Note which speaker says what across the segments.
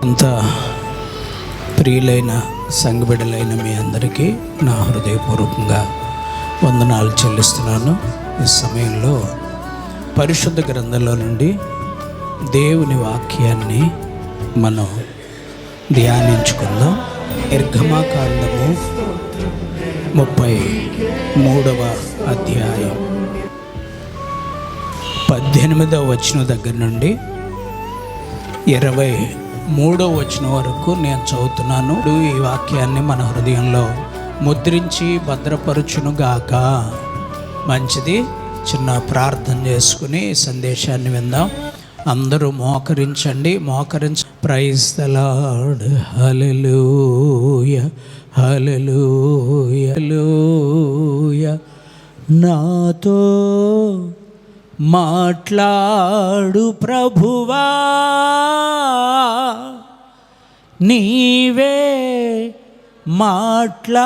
Speaker 1: అంత ప్రియులైన సంఘబిడ్డలైన మీ అందరికీ నా హృదయపూర్వకంగా వందనాలు చెల్లిస్తున్నాను. ఈ సమయంలో పరిశుద్ధ గ్రంథంలో నుండి దేవుని వాక్యాన్ని మనం ధ్యానించుకుందాం. నిర్గమకాండము 33వ అధ్యాయం 18వ వచనం దగ్గర నుండి 23వ వచనం వరకు నేను చదువుతున్నాను. ఈ వాక్యాన్ని మన హృదయంలో ముద్రించి భద్రపరచునుగాక. మంచిది. చిన్న ప్రార్థన చేసుకుని సందేశాన్ని విందాం. అందరూ మోకరించండి. Praise the Lord. Hallelujah hallelujah hallelujah. నాతో మాట్లాడు ప్రభువా, నీవే మాట్లాడుమయ్యా.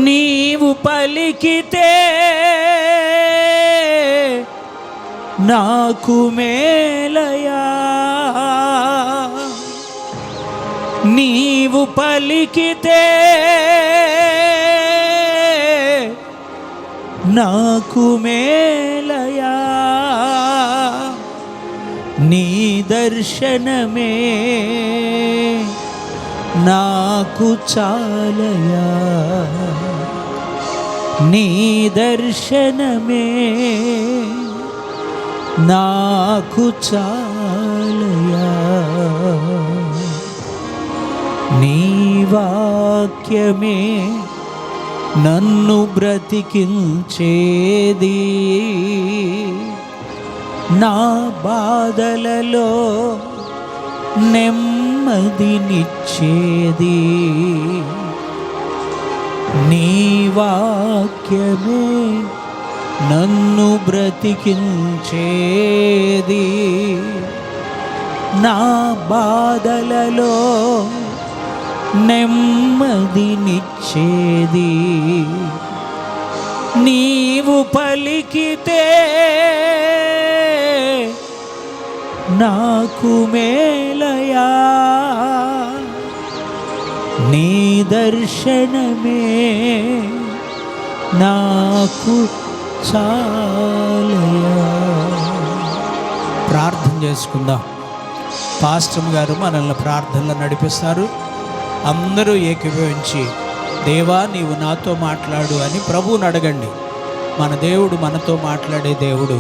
Speaker 1: నీవు పలికితే నాకు మేలయా, నీవు పలికితే నాకు మేలయా. నీ దర్శనమే నాకు చాలయా, నీ దర్శనమే నాకు చాలయా. నీ వాక్యమే నన్ను బ్రతికించేది, నా బాధలలో నెమ్మదినిచ్చేది. నీ వాక్యమే నన్ను బ్రతికించేది, నా బాధలలో నెమ్మదినిచ్చేది. నీవు పలికితే నాకు మేలయా, నీ దర్శనమే నాకు చాలయా. ప్రార్థన చేసుకుందాం. పాస్టర్ గారు మనల్ని ప్రార్థనలో నడిపిస్తారు. అందరూ ఏకీభవించి దేవా నీవు నాతో మాట్లాడు అని ప్రభువుని అడగండి. మన దేవుడు మనతో మాట్లాడే దేవుడు.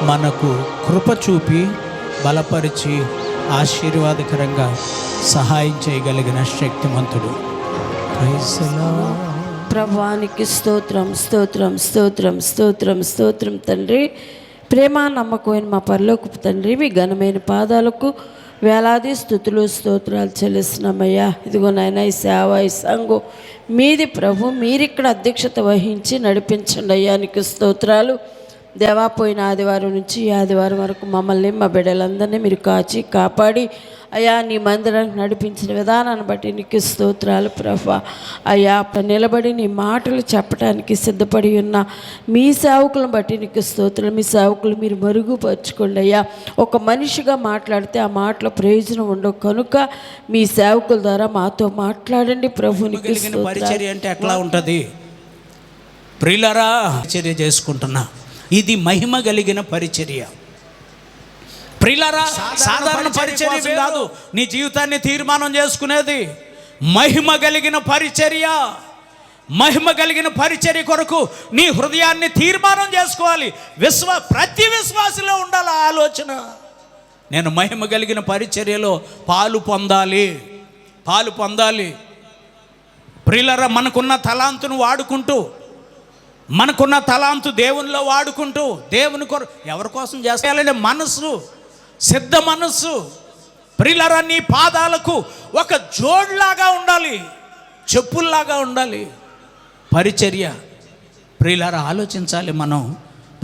Speaker 1: మనకు కృప చూపి బలపరిచి ఆశీర్వాదకరంగా సహాయం చేయగలిగిన శక్తిమంతుడు.
Speaker 2: ప్రభువానికి స్తోత్రం స్తోత్రం స్తోత్రం స్తోత్రం స్తోత్రం. తండ్రి, ప్రేమ నమ్మకమైన మా పరలోకపు తండ్రి, మీ ఘనమైన పాదాలకు వేలాది స్థుతులు స్తోత్రాలు చెల్లిస్తున్నామయ్యా. ఇదిగో నాయన, ఈ సేవ ఈ సంఘం మీది ప్రభు, మీరిక్కడ అధ్యక్షత వహించి నడిపించండి అయ్యా. నీకు స్తోత్రాలు దేవా. పోయిన ఆదివారం నుంచి ఈ ఆదివారం వరకు మమ్మల్ని మా బిడ్డలందరినీ మీరు కాచి కాపాడి అయ్యా నీ మందిరానికి నడిపించిన విధానాన్ని బట్టి నీకు స్తోత్రాలు ప్రభా. అయ్యా నిలబడి నీ మాటలు చెప్పడానికి సిద్ధపడి ఉన్న మీ సేవకులను బట్టి నీకు స్తోత్రాలు. మీ సేవకులు మీరు మరుగుపరుచుకోండి అయ్యా. ఒక మనిషిగా మాట్లాడితే ఆ మాటలో ప్రయోజనం ఉండవు కనుక మీ సేవకుల ద్వారా మాతో మాట్లాడండి ప్రభు. నీకు
Speaker 1: పరిచర్య అంటే ఎట్లా ఉంటుంది ప్రియులారా? పరిచర్య చేసుకుంటున్నా, ఇది మహిమ కలిగిన పరిచర్య. ప్రియులారా, సాధారణ పరిచర్య కాదు. నీ జీవితాన్ని తీర్మానం చేసుకునేది మహిమ కలిగిన పరిచర్య. మహిమ కలిగిన పరిచర్య కొరకు నీ హృదయాన్ని తీర్మానం చేసుకోవాలి. ప్రతి విశ్వాసలో ఉండాలి ఆలోచన. నేను మహిమ కలిగిన పరిచర్యలో పాలు పొందాలి. ప్రియులారా, మనకున్న తలాంతును వాడుకుంటూ, మనకున్న తలాంతు దేవునిలో వాడుకుంటూ, దేవుని ఎవరి కోసం చేయాలంటే మనసు, సిద్ధ మనస్సు. ప్రియులారా, నీ పాదాలకు ఒక జోడ్లాగా ఉండాలి, చెప్పుల్లాగా ఉండాలి పరిచర్య. ప్రియులారా, ఆలోచించాలి. మనం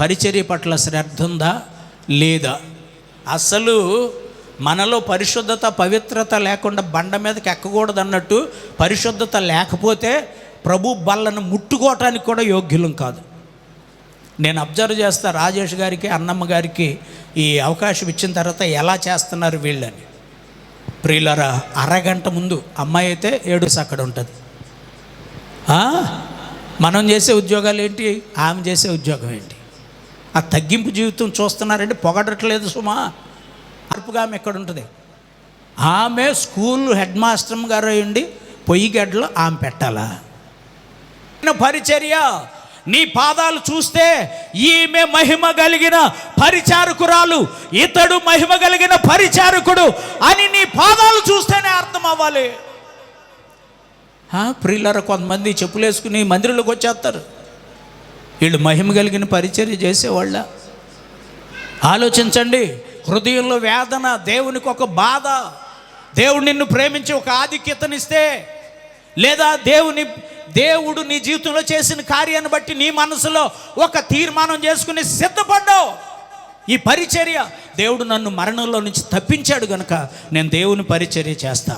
Speaker 1: పరిచర్య పట్ల శ్రద్ధ ఉందా లేదా? అసలు మనలో పరిశుద్ధత పవిత్రత లేకుండా బండ మీదకి ఎక్కకూడదు అన్నట్టు, పరిశుద్ధత లేకపోతే ప్రభు బల్లను ముట్టుకోవటానికి కూడా యోగ్యులం కాదు. నేను అబ్జర్వ్ చేస్తా రాజేష్ గారికి అన్నమ్మ గారికి ఈ అవకాశం ఇచ్చిన తర్వాత ఎలా చేస్తున్నారు వీళ్ళని. ప్రియులరా, అరగంట ముందు అమ్మాయి అయితే 7 అక్కడ ఉంటుంది. మనం చేసే ఉద్యోగాలు ఏంటి, ఆమె చేసే ఉద్యోగం ఏంటి? ఆ తగ్గింపు జీవితం చూస్తున్నారంటే పొగడట్లేదు సుమా. అర్పుగా ఆమె ఎక్కడ ఉంటుంది? ఆమె స్కూల్ హెడ్ మాస్టర్ గారు అయ్యండి, పొయ్యి గడ్డలో ఆమె పెట్టాలా? పరిచర్య. నీ పాదాలు చూస్తే ఈమె మహిమ కలిగిన పరిచారకురాలు, ఇతడు మహిమ కలిగిన పరిచారకుడు అని నీ పాదాలు చూస్తేనే అర్థం అవ్వాలి. ప్రియులారా, కొంతమంది చెప్పులు వేసుకుని మందిరంలోకి వచ్చేస్తారు. వీళ్ళు మహిమ కలిగిన పరిచర్య చేసేవాళ్ళ? ఆలోచించండి. హృదయంలో వేదన, దేవునికి ఒక బాధ, దేవుడు నిన్ను ప్రేమించి ఒక ఆధిక్యతనిస్తే, లేదా దేవుడు నీ జీవితంలో చేసిన కార్యాన్ని బట్టి నీ మనసులో ఒక తీర్మానం చేసుకుని సిద్ధపడ్డావు. ఈ పరిచర్య, దేవుడు నన్ను మరణంలో నుంచి తప్పించాడు గనుక నేను దేవుని పరిచర్య చేస్తా.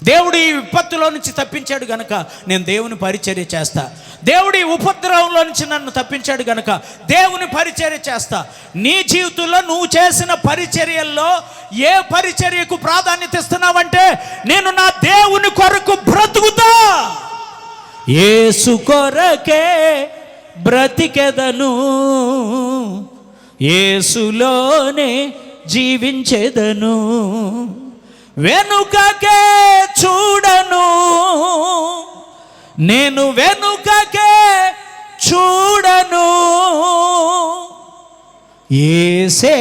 Speaker 1: దేవుడు ఈ విపత్తులో నుంచి తప్పించాడు గనుక నేను దేవుని పరిచర్య చేస్తా. దేవుడు ఈ ఉపద్రవంలో నుంచి నన్ను తప్పించాడు గనుక దేవుని పరిచర్య చేస్తా. నీ జీవితంలో నువ్వు చేసిన పరిచర్యల్లో ఏ పరిచర్యకు ప్రాధాన్యత ఇస్తున్నావంటే, నేను నా దేవుని కొరకు బ్రతుకుతా, యేసు కొరకే బ్రతికెదను, యేసులోనే జీవించెదను, వెనుకకే చూడను, నేను వెనుకకే చూడను, యేసే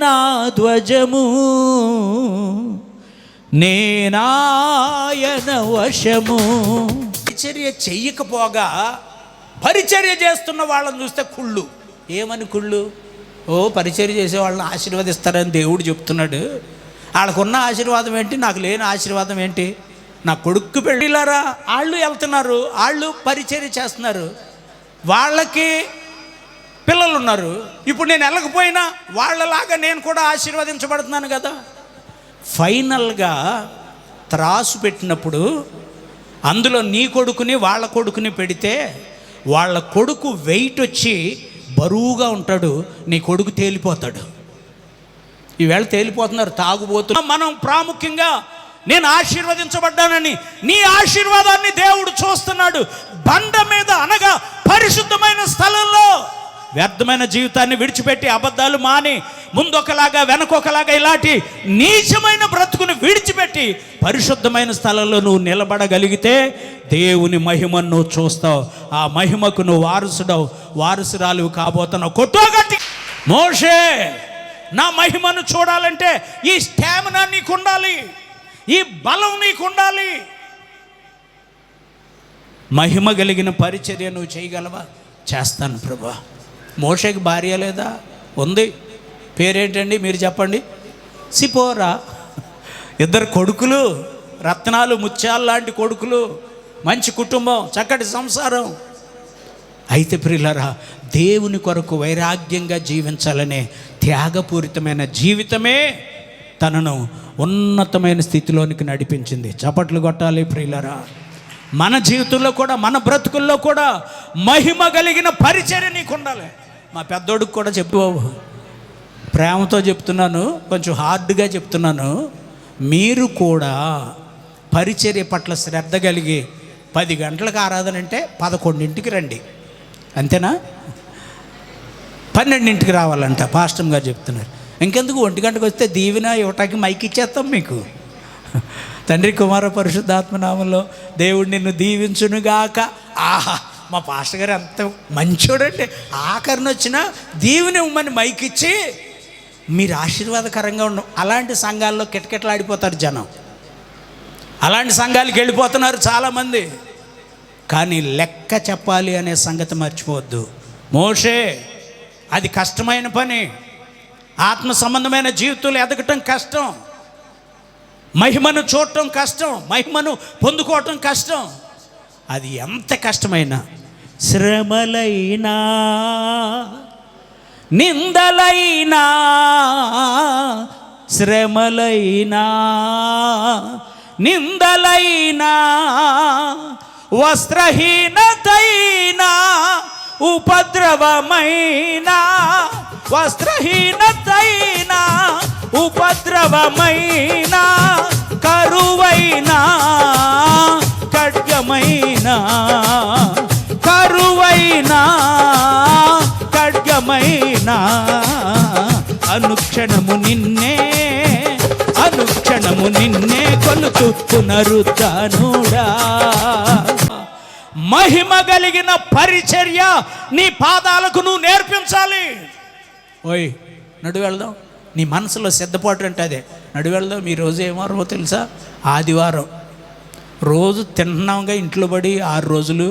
Speaker 1: నా ధ్వజము, నేనాయన వశము. పరిచర్య చెయ్యకపోగా పరిచర్య చేస్తున్న వాళ్ళని చూస్తే కుళ్ళు. ఏమని కుళ్ళు? పరిచర్య చేసే వాళ్ళని ఆశీర్వదిస్తారని దేవుడు చెప్తున్నాడు. వాళ్ళకున్న ఆశీర్వాదం ఏంటి, నాకు లేని ఆశీర్వాదం ఏంటి? నా కొడుకు పెళ్ళిలారా, వాళ్ళు వెళ్తున్నారు, వాళ్ళు పరిచర్య చేస్తున్నారు, వాళ్ళకి పిల్లలు ఉన్నారు. ఇప్పుడు నేను వెళ్ళకపోయినా వాళ్ళలాగా నేను కూడా ఆశీర్వదించబడుతున్నాను కదా. ఫైనల్గా త్రాసు పెట్టినప్పుడు అందులో నీ కొడుకుని వాళ్ళ కొడుకుని పెడితే వాళ్ళ కొడుకు వెయిట్ వచ్చి బరువుగా ఉంటాడు, నీ కొడుకు తేలిపోతాడు. ఈవేళ తేలిపోతున్నారు, తాగుబోతున్నారు. మనం ప్రాముఖ్యంగా నేను ఆశీర్వదించబడ్డానని నీ ఆశీర్వాదాన్ని దేవుడు చూస్తున్నాడు. బండ మీద అనగా పరిశుద్ధమైన స్థలంలో వ్యర్థమైన జీవితాన్ని విడిచిపెట్టి, అబద్ధాలు మాని, ముందొకలాగా వెనకొకలాగా ఇలాంటి నీచమైన బ్రతుకుని విడిచిపెట్టి పరిశుద్ధమైన స్థలంలో నువ్వు నిలబడగలిగితే దేవుని మహిమను నువ్వు చూస్తావు. ఆ మహిమకు నువ్వు వారసురాలు కాబోతున్నావు. కొట్టోగట్టి మోషే, నా మహిమను చూడాలంటే ఈ స్టామినా నీకు ఉండాలి, ఈ బలం నీకు ఉండాలి. మహిమ కలిగిన పరిచర్య నువ్వు చేయగలవా? చేస్తాను ప్రభువా. మోషేకి భార్య లేదా? ఉంది. పేరేంటండి మీరు చెప్పండి? సిపోరా. 2 కొడుకులు, రత్నాలు ముత్యాలు లాంటి కొడుకులు, మంచి కుటుంబం, చక్కటి సంసారం. అయితే ప్రియులారా, దేవుని కొరకు వైరాగ్యంగా జీవించాలనే త్యాగపూరితమైన జీవితమే తనను ఉన్నతమైన స్థితిలోనికి నడిపించింది. చప్పట్లు కొట్టాలి ప్రియులారా. మన జీవితంలో కూడా, మన బ్రతుకుల్లో కూడా మహిమ కలిగిన పరిచర్య నీకు ఉండాలి. మా పెద్దోడికి కూడా చెప్పు, ప్రేమతో చెప్తున్నాను, కొంచెం హార్డ్గా చెప్తున్నాను. మీరు కూడా పరిచర్య పట్ల శ్రద్ధ కలిగి 10 గంటలకు ఆరాధన అంటే 11ంటికి రండి, అంతేనా? 12ంటికి రావాలంట పాస్టర్ గారు చెప్తున్నారు. ఇంకెందుకు 1 గంటకు వస్తే దీవెన ఇవ్వటానికి మైక్ ఇచ్చేస్తాం మీకు. తండ్రి కుమార పరిశుద్ధాత్మ నామంలో దేవుడు నిన్ను దీవించునుగాక. ఆహా, మా పాస్టర్ గారు అంత మంచోడండి. ఆఖరిని వచ్చిన దీవెన ఇవ్వమని మైక్ ఇచ్చి మీరు ఆశీర్వాదకరంగా ఉండం. అలాంటి సంఘాల్లో కిటకిటలాడిపోతారు జనం. అలాంటి సంఘాలకు వెళ్ళిపోతున్నారు చాలామంది. కానీ లెక్క చెప్పాలి అనే సంగతి మర్చిపోవద్దు. మోషే, అది కష్టమైన పని. ఆత్మ సంబంధమైన జీవితంలో ఎదగటం కష్టం, మహిమను చూడటం కష్టం, మహిమను పొందుకోవటం కష్టం. అది ఎంత కష్టమైనా, శ్రమలైనా, నిందలైనా, శ్రమలైనా, నిందలైనా, వస్త్రహీనతైనా, ఉపద్రవమైన వస్త్రహీనతైన ఉపద్రవమైన కరువైన ఖడ్గమైన కరువైన ఖడ్గమైన అనుక్షణము నిన్నే కొలుతు పునరుద్ధానుడా. మహిమ కలిగిన పరిచర్య నీ పాదాలకు నువ్వు నేర్పించాలి. ఓయ్ నడు వెళ్దాం. నీ మనసులో సిద్ధపాటు అంటే అదే, నడు వెళ్దాం. ఈ రోజు ఏం వారమో తెలుసా? ఆదివారం. రోజు తిన్నాంగా ఇంట్లో పడి 6 రోజులు,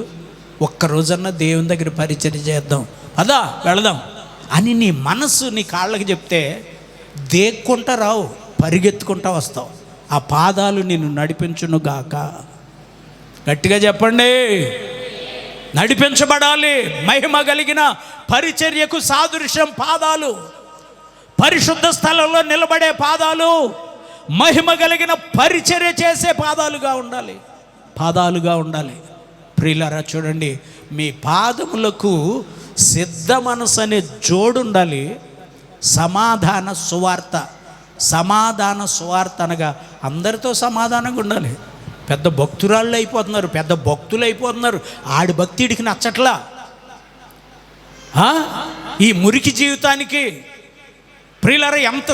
Speaker 1: ఒక్కరోజన్నా దేవుని దగ్గర పరిచర్య చేద్దాం, అదా వెళదాం అని నీ మనసు నీ కాళ్ళకి చెప్తే దేక్కుంటా రావు, పరిగెత్తుకుంటా వస్తావు. ఆ పాదాలు నిన్ను నడిపించును గాక. గట్టిగా చెప్పండి. నడిపించబడాలి. మహిమ కలిగిన పరిచర్యకు సాదృశ్యం పాదాలు. పరిశుద్ధ స్థలంలో నిలబడే పాదాలు మహిమ కలిగిన పరిచర్య చేసే పాదాలుగా ఉండాలి. ప్రియులారా చూడండి, మీ పాదములకు సిద్ధ మనసు అనే జోడు ఉండాలి. సమాధాన సువార్త అనగా అందరితో సమాధానంగా ఉండాలి. పెద్ద భక్తురాళ్ళు అయిపోతున్నారు, పెద్ద భక్తులు అయిపోతున్నారు. ఆడి భక్తిడికి నచ్చట్లా. ఈ మురికి జీవితానికి ప్రియులారా ఎంత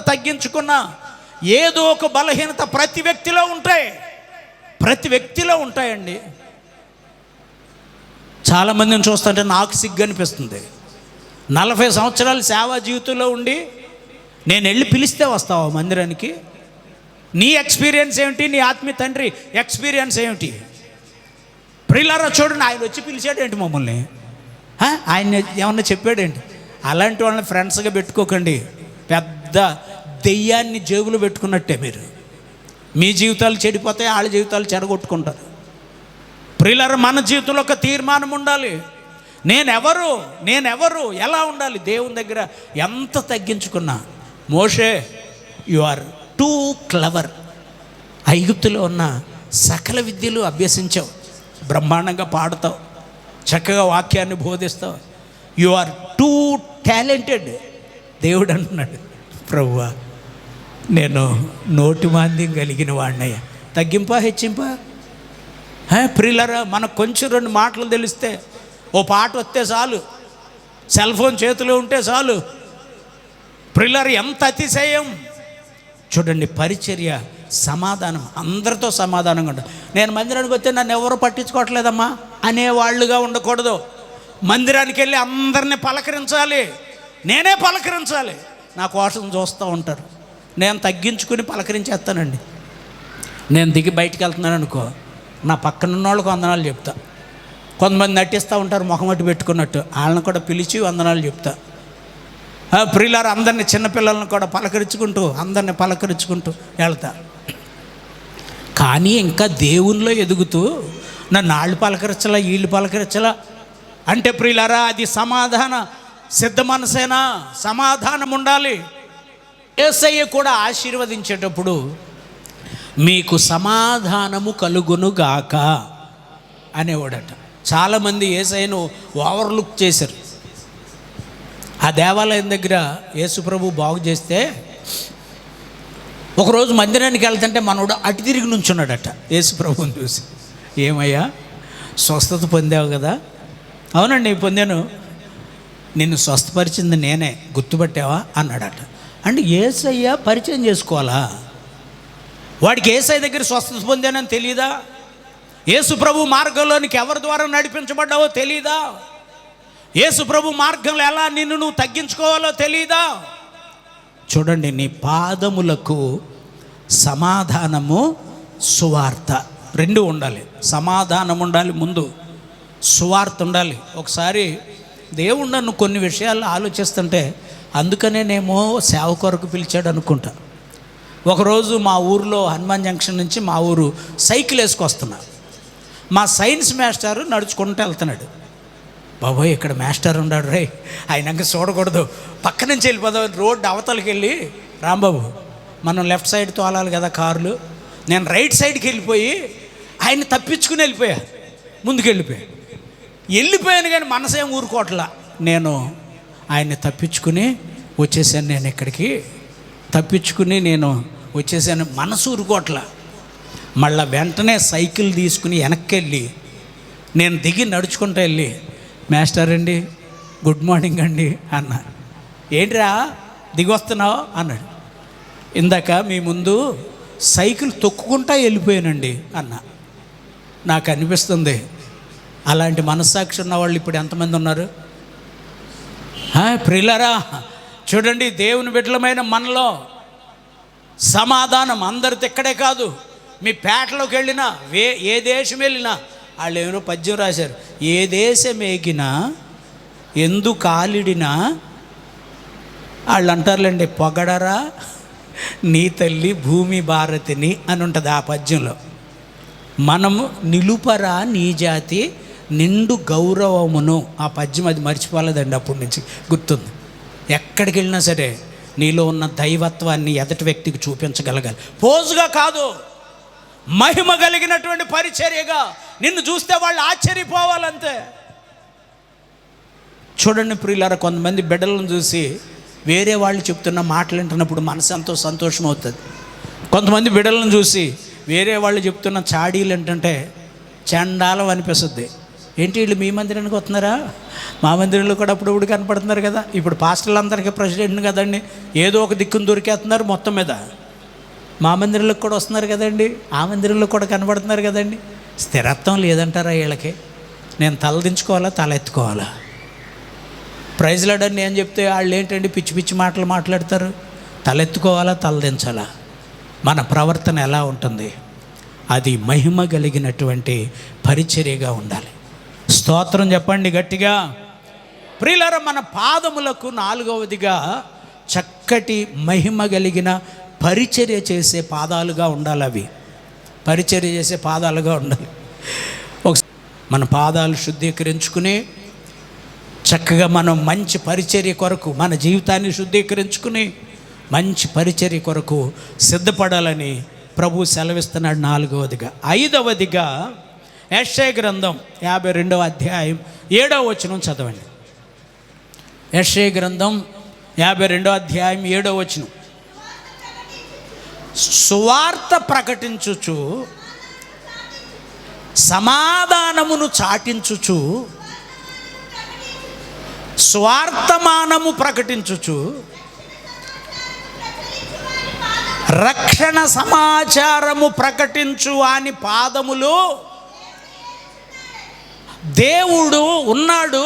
Speaker 1: తగ్గించుకున్నా ఏదో ఒక బలహీనత ప్రతి వ్యక్తిలో ఉంటాయండి. చాలామందిని చూస్తుంటే నాకు సిగ్గు అనిపిస్తుంది. 40 సంవత్సరాలు సేవా జీవితంలో ఉండి నేను వెళ్ళి పిలిస్తే వస్తావా మందిరానికి? నీ ఎక్స్పీరియన్స్ ఏమిటి? నీ ఆత్మీయ తండ్రి ఎక్స్పీరియన్స్ ఏమిటి? ప్రియులారా చూడండి, ఆయన వచ్చి పిలిచాడేంటి మమ్మల్ని? ఆయన ఏమన్నా చెప్పాడేంటి? అలాంటి వాళ్ళని ఫ్రెండ్స్గా పెట్టుకోకండి. పెద్ద దెయ్యాన్ని జేబులో పెట్టుకున్నట్టే మీరు. మీ జీవితాలు చెడిపోతాయి, వాళ్ళ జీవితాలు చెడగొట్టుకుంటారు. ప్రియులారా మన జీవితంలో ఒక తీర్మానం ఉండాలి. నేనెవరు ఎలా ఉండాలి? దేవుని దగ్గర ఎంత తగ్గించుకున్నా. మోషే, యు ఆర్ టూ క్లవర్. ఐగుప్తులో ఉన్న సకల విద్యలు అభ్యసించావు, బ్రహ్మాండంగా పాడుతావు, చక్కగా వాక్యాన్ని బోధిస్తావు. You are too talented. దేవుడు అంటున్నాడు, ప్రభువా నేను నోటి మాంద్యం కలిగిన వాడినయ్యా. తగ్గింపా హెచ్చింపా? ప్రియులారా మనకు కొంచెం 2 మాటలు తెలిస్తే, ఓ పాట వస్తే చాలు, సెల్ ఫోన్ చేతిలో ఉంటే చాలు. ప్రియులారా ఎంత అతిశయం చూడండి. పరిచర్య సమాధానం, అందరితో సమాధానంగా ఉండాలి. నేను మందిరానికి వస్తే నన్ను ఎవరు పట్టించుకోవట్లేదమ్మా అనేవాళ్ళుగా ఉండకూడదు. మందిరానికి వెళ్ళి అందరినీ పలకరించాలి, నేనే పలకరించాలి. నా కోసం చూస్తూ ఉంటారు, నేను తగ్గించుకుని పలకరించేస్తానండి. నేను దిగి బయటికి వెళ్తున్నాను అనుకో, నా పక్కనున్న వాళ్ళకు వందనాలు చెప్తా. కొంతమంది నటిస్తూ ఉంటారు ముఖమట్టి పెట్టుకున్నట్టు, వాళ్ళని కూడా పిలిచి వందనాలు చెప్తా. ప్రియులారా అందరినీ, చిన్నపిల్లలను కూడా అందరినీ పలకరించుకుంటూ వెళ్తా. కానీ ఇంకా దేవునిలో ఎదుగుతూ నన్ను వాళ్ళు పలకరించలా, వీళ్ళు పలకరించలా అంటే ప్రియులారా అది సమాధాన సిద్ధ మనసేనా? సమాధానం ఉండాలి. యేసయ్య కూడా ఆశీర్వదించేటప్పుడు మీకు సమాధానము కలుగునుగాక అనేవాడట. చాలామంది యేసయ్యను ఓవర్లుక్ చేశారు. ఆ దేవాలయం దగ్గర యేసుప్రభు బాగు చేస్తే ఒకరోజు మందిరానికి వెళ్తుంటే మనోడు అటు తిరిగి నుంచున్నాడట. యేసుప్రభుని చూసి, ఏమయ్యా స్వస్థత పొందావు కదా? అవునండి పొందాను. నిన్ను స్వస్థపరిచింది నేనే, గుర్తుపట్టావా అన్నాడట. అంటే యేసయ్య పరిచయం చేసుకోవాలా? వాడికి యేసయ్య దగ్గర స్వస్థత పొందానని తెలియదా? యేసు ప్రభు మార్గంలోనికి ఎవరి ద్వారా నడిపించబడ్డావో తెలియదా? యేసు ప్రభు మార్గంలో ఎలా నిన్ను నువ్వు తగ్గించుకోవాలో తెలియదా? చూడండి, నీ పాదములకు సమాధానము సువార్త 2 ఉండాలి. సమాధానం ఉండాలి ముందు, సువార్త ఉండాలి. ఒకసారి దేవుడు నన్ను కొన్ని విషయాలు ఆలోచిస్తుంటే అందుకనేనేమో సేవ కొరకు పిలిచాడు అనుకుంటా. ఒకరోజు మా ఊరిలో హనుమాన్ జంక్షన్ నుంచి మా ఊరు సైకిల్ వేసుకొస్తున్నా. మా సైన్స్ మాస్టారు నడుచుకుంటూ వెళ్తున్నాడు. బాబోయ్ ఇక్కడ మాస్టర్ ఉన్నాడు రే, ఆయనక చూడకూడదు, పక్క నుంచి వెళ్ళిపోదాం. రోడ్డు అవతలకి వెళ్ళి, రాంబాబు మనం లెఫ్ట్ సైడ్ తోలాలి కదా కార్లు, నేను రైట్ సైడ్కి వెళ్ళిపోయి ఆయన తప్పించుకుని వెళ్ళిపోయా, ముందుకు వెళ్ళిపోయా. వెళ్ళిపోయాను కానీ మనసేం ఊరుకోవట్లా. నేను ఆయన్ని తప్పించుకుని వచ్చేసాను, నేను ఇక్కడికి తప్పించుకుని నేను వచ్చేసాను, మనసు ఊరుకోవట్లా. మళ్ళీ వెంటనే సైకిల్ తీసుకుని వెనక్కి వెళ్ళి నేను దిగి నడుచుకుంటూ వెళ్ళి, మాస్టర్ అండి గుడ్ మార్నింగ్ అండి అన్నా. ఏంట్రా దిగి వస్తున్నావు అన్నాడు. ఇందాక మీ ముందు సైకిల్ తొక్కుకుంటా వెళ్ళిపోయానండి అన్నా. నాకు అనిపిస్తుంది అలాంటి మనస్సాక్షి ఉన్న వాళ్ళు ఇప్పుడు ఎంతమంది ఉన్నారు? ప్రియులారా, చూడండి, దేవుని బిడ్డలమైన మనలో సమాధానం అందరితో ఇక్కడే కాదు, మీ పేటలోకి వెళ్ళినా, ఏ దేశం వెళ్ళినా వాళ్ళు ఏమైనా పద్యం రాశారు, ఏ దేశం ఏగినా ఎందు కాలిడినా వాళ్ళు అంటారులేండి, పొగడరా నీ తల్లి భూమి భారతిని అని ఉంటుంది ఆ పద్యంలో. మనము నిలుపరా నీ జాతి నిండు గౌరవమును, ఆ పద్యం అది మర్చిపోలేదండి, అప్పటి నుంచి గుర్తుంది. ఎక్కడికి వెళ్ళినా సరే నీలో ఉన్న దైవత్వాన్ని ఎదటి వ్యక్తికి చూపించగలగాలి. పోజుగా కాదు, మహిమ కలిగినటువంటి పరిచర్యగా. నిన్ను చూస్తే వాళ్ళు ఆశ్చర్యపోవాలంతే. చూడండి ప్రియులారా, కొంతమంది బిడ్డలను చూసి వేరే వాళ్ళు చెప్తున్న మాటలు వింటున్నప్పుడు మనసు ఎంతో సంతోషం అవుతుంది. కొంతమంది బిడ్డలను చూసి వేరే వాళ్ళు చెప్తున్న చాడీలు ఏంటంటే చండాలం అనిపిస్తుంది. ఏంటి వీళ్ళు మీ మందిరానికి వస్తున్నారా? మా మందిరంలో కూడా అప్పుడప్పుడు కనపడుతున్నారు కదా. ఇప్పుడు పాస్టర్లందరికీ ప్రెసిడెంట్ని కదండి, ఏదో ఒక దిక్కును దొరికేస్తున్నారు మొత్తం మీద. మా మందిరంలోకి కూడా వస్తున్నారు కదండి, ఆ మందిరంలో కూడా కనపడుతున్నారు కదండి. స్థిరత్వం లేదంటారా వీళ్ళకి? నేను తలదించుకోవాలా, తల ఎత్తుకోవాలా? ప్రైజ్ లాడని నేను చెప్తే వాళ్ళు ఏంటండి పిచ్చి పిచ్చి మాటలు మాట్లాడతారు. తలెత్తుకోవాలా, తలదించాలా? మన ప్రవర్తన ఎలా ఉంటుంది? అది మహిమ కలిగినటువంటి పరిచర్యగా ఉండాలి. స్తోత్రం చెప్పండి గట్టిగా. ప్రియులారా, మన పాదములకు 4వదిగా చక్కటి మహిమ కలిగిన పరిచర్య చేసే పాదాలుగా ఉండాలి. అవి పరిచర్య చేసే పాదాలుగా ఉండాలి. మన పాదాలు శుద్ధీకరించుకుని చక్కగా మనం మంచి పరిచర్య కొరకు మన జీవితాన్ని శుద్ధీకరించుకుని మంచి పరిచర్య కొరకు సిద్ధపడాలని ప్రభు సెలవిస్తున్నాడు 4వదిగా. 5వదిగా యెషయా గ్రంథం 52వ అధ్యాయం 7వ వచనం చదవండి. యెషయా గ్రంథం 52వ అధ్యాయం 7వ వచనం. సువార్త ప్రకటించుచు సమాధానమును చాటించుచు, స్వార్థమానము ప్రకటించుచు, రక్షణ సమాచారము ప్రకటించు అని పాదములు. దేవుడు ఉన్నాడు,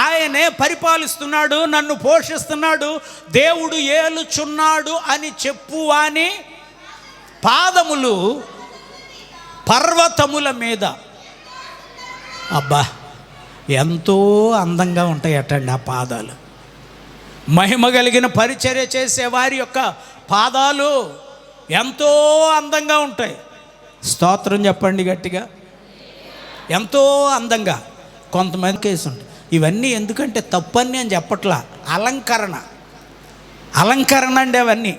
Speaker 1: ఆయనే పరిపాలిస్తున్నాడు, నన్ను పోషిస్తున్నాడు, దేవుడు ఏలుచున్నాడు అని చెప్పు అని పాదములు పర్వతముల మీద. అబ్బా, ఎంతో అందంగా ఉంటాయి అటండి ఆ పాదాలు. మహిమ కలిగిన పరిచర్య చేసే వారి యొక్క పాదాలు ఎంతో అందంగా ఉంటాయి. స్తోత్రం చెప్పండి గట్టిగా. ఎంతో అందంగా. కొంతమంది కేసు ఉంటాయి. ఇవన్నీ ఎందుకంటే తప్పని నేను చెప్పట్లా, అలంకరణ అండి అవన్నీ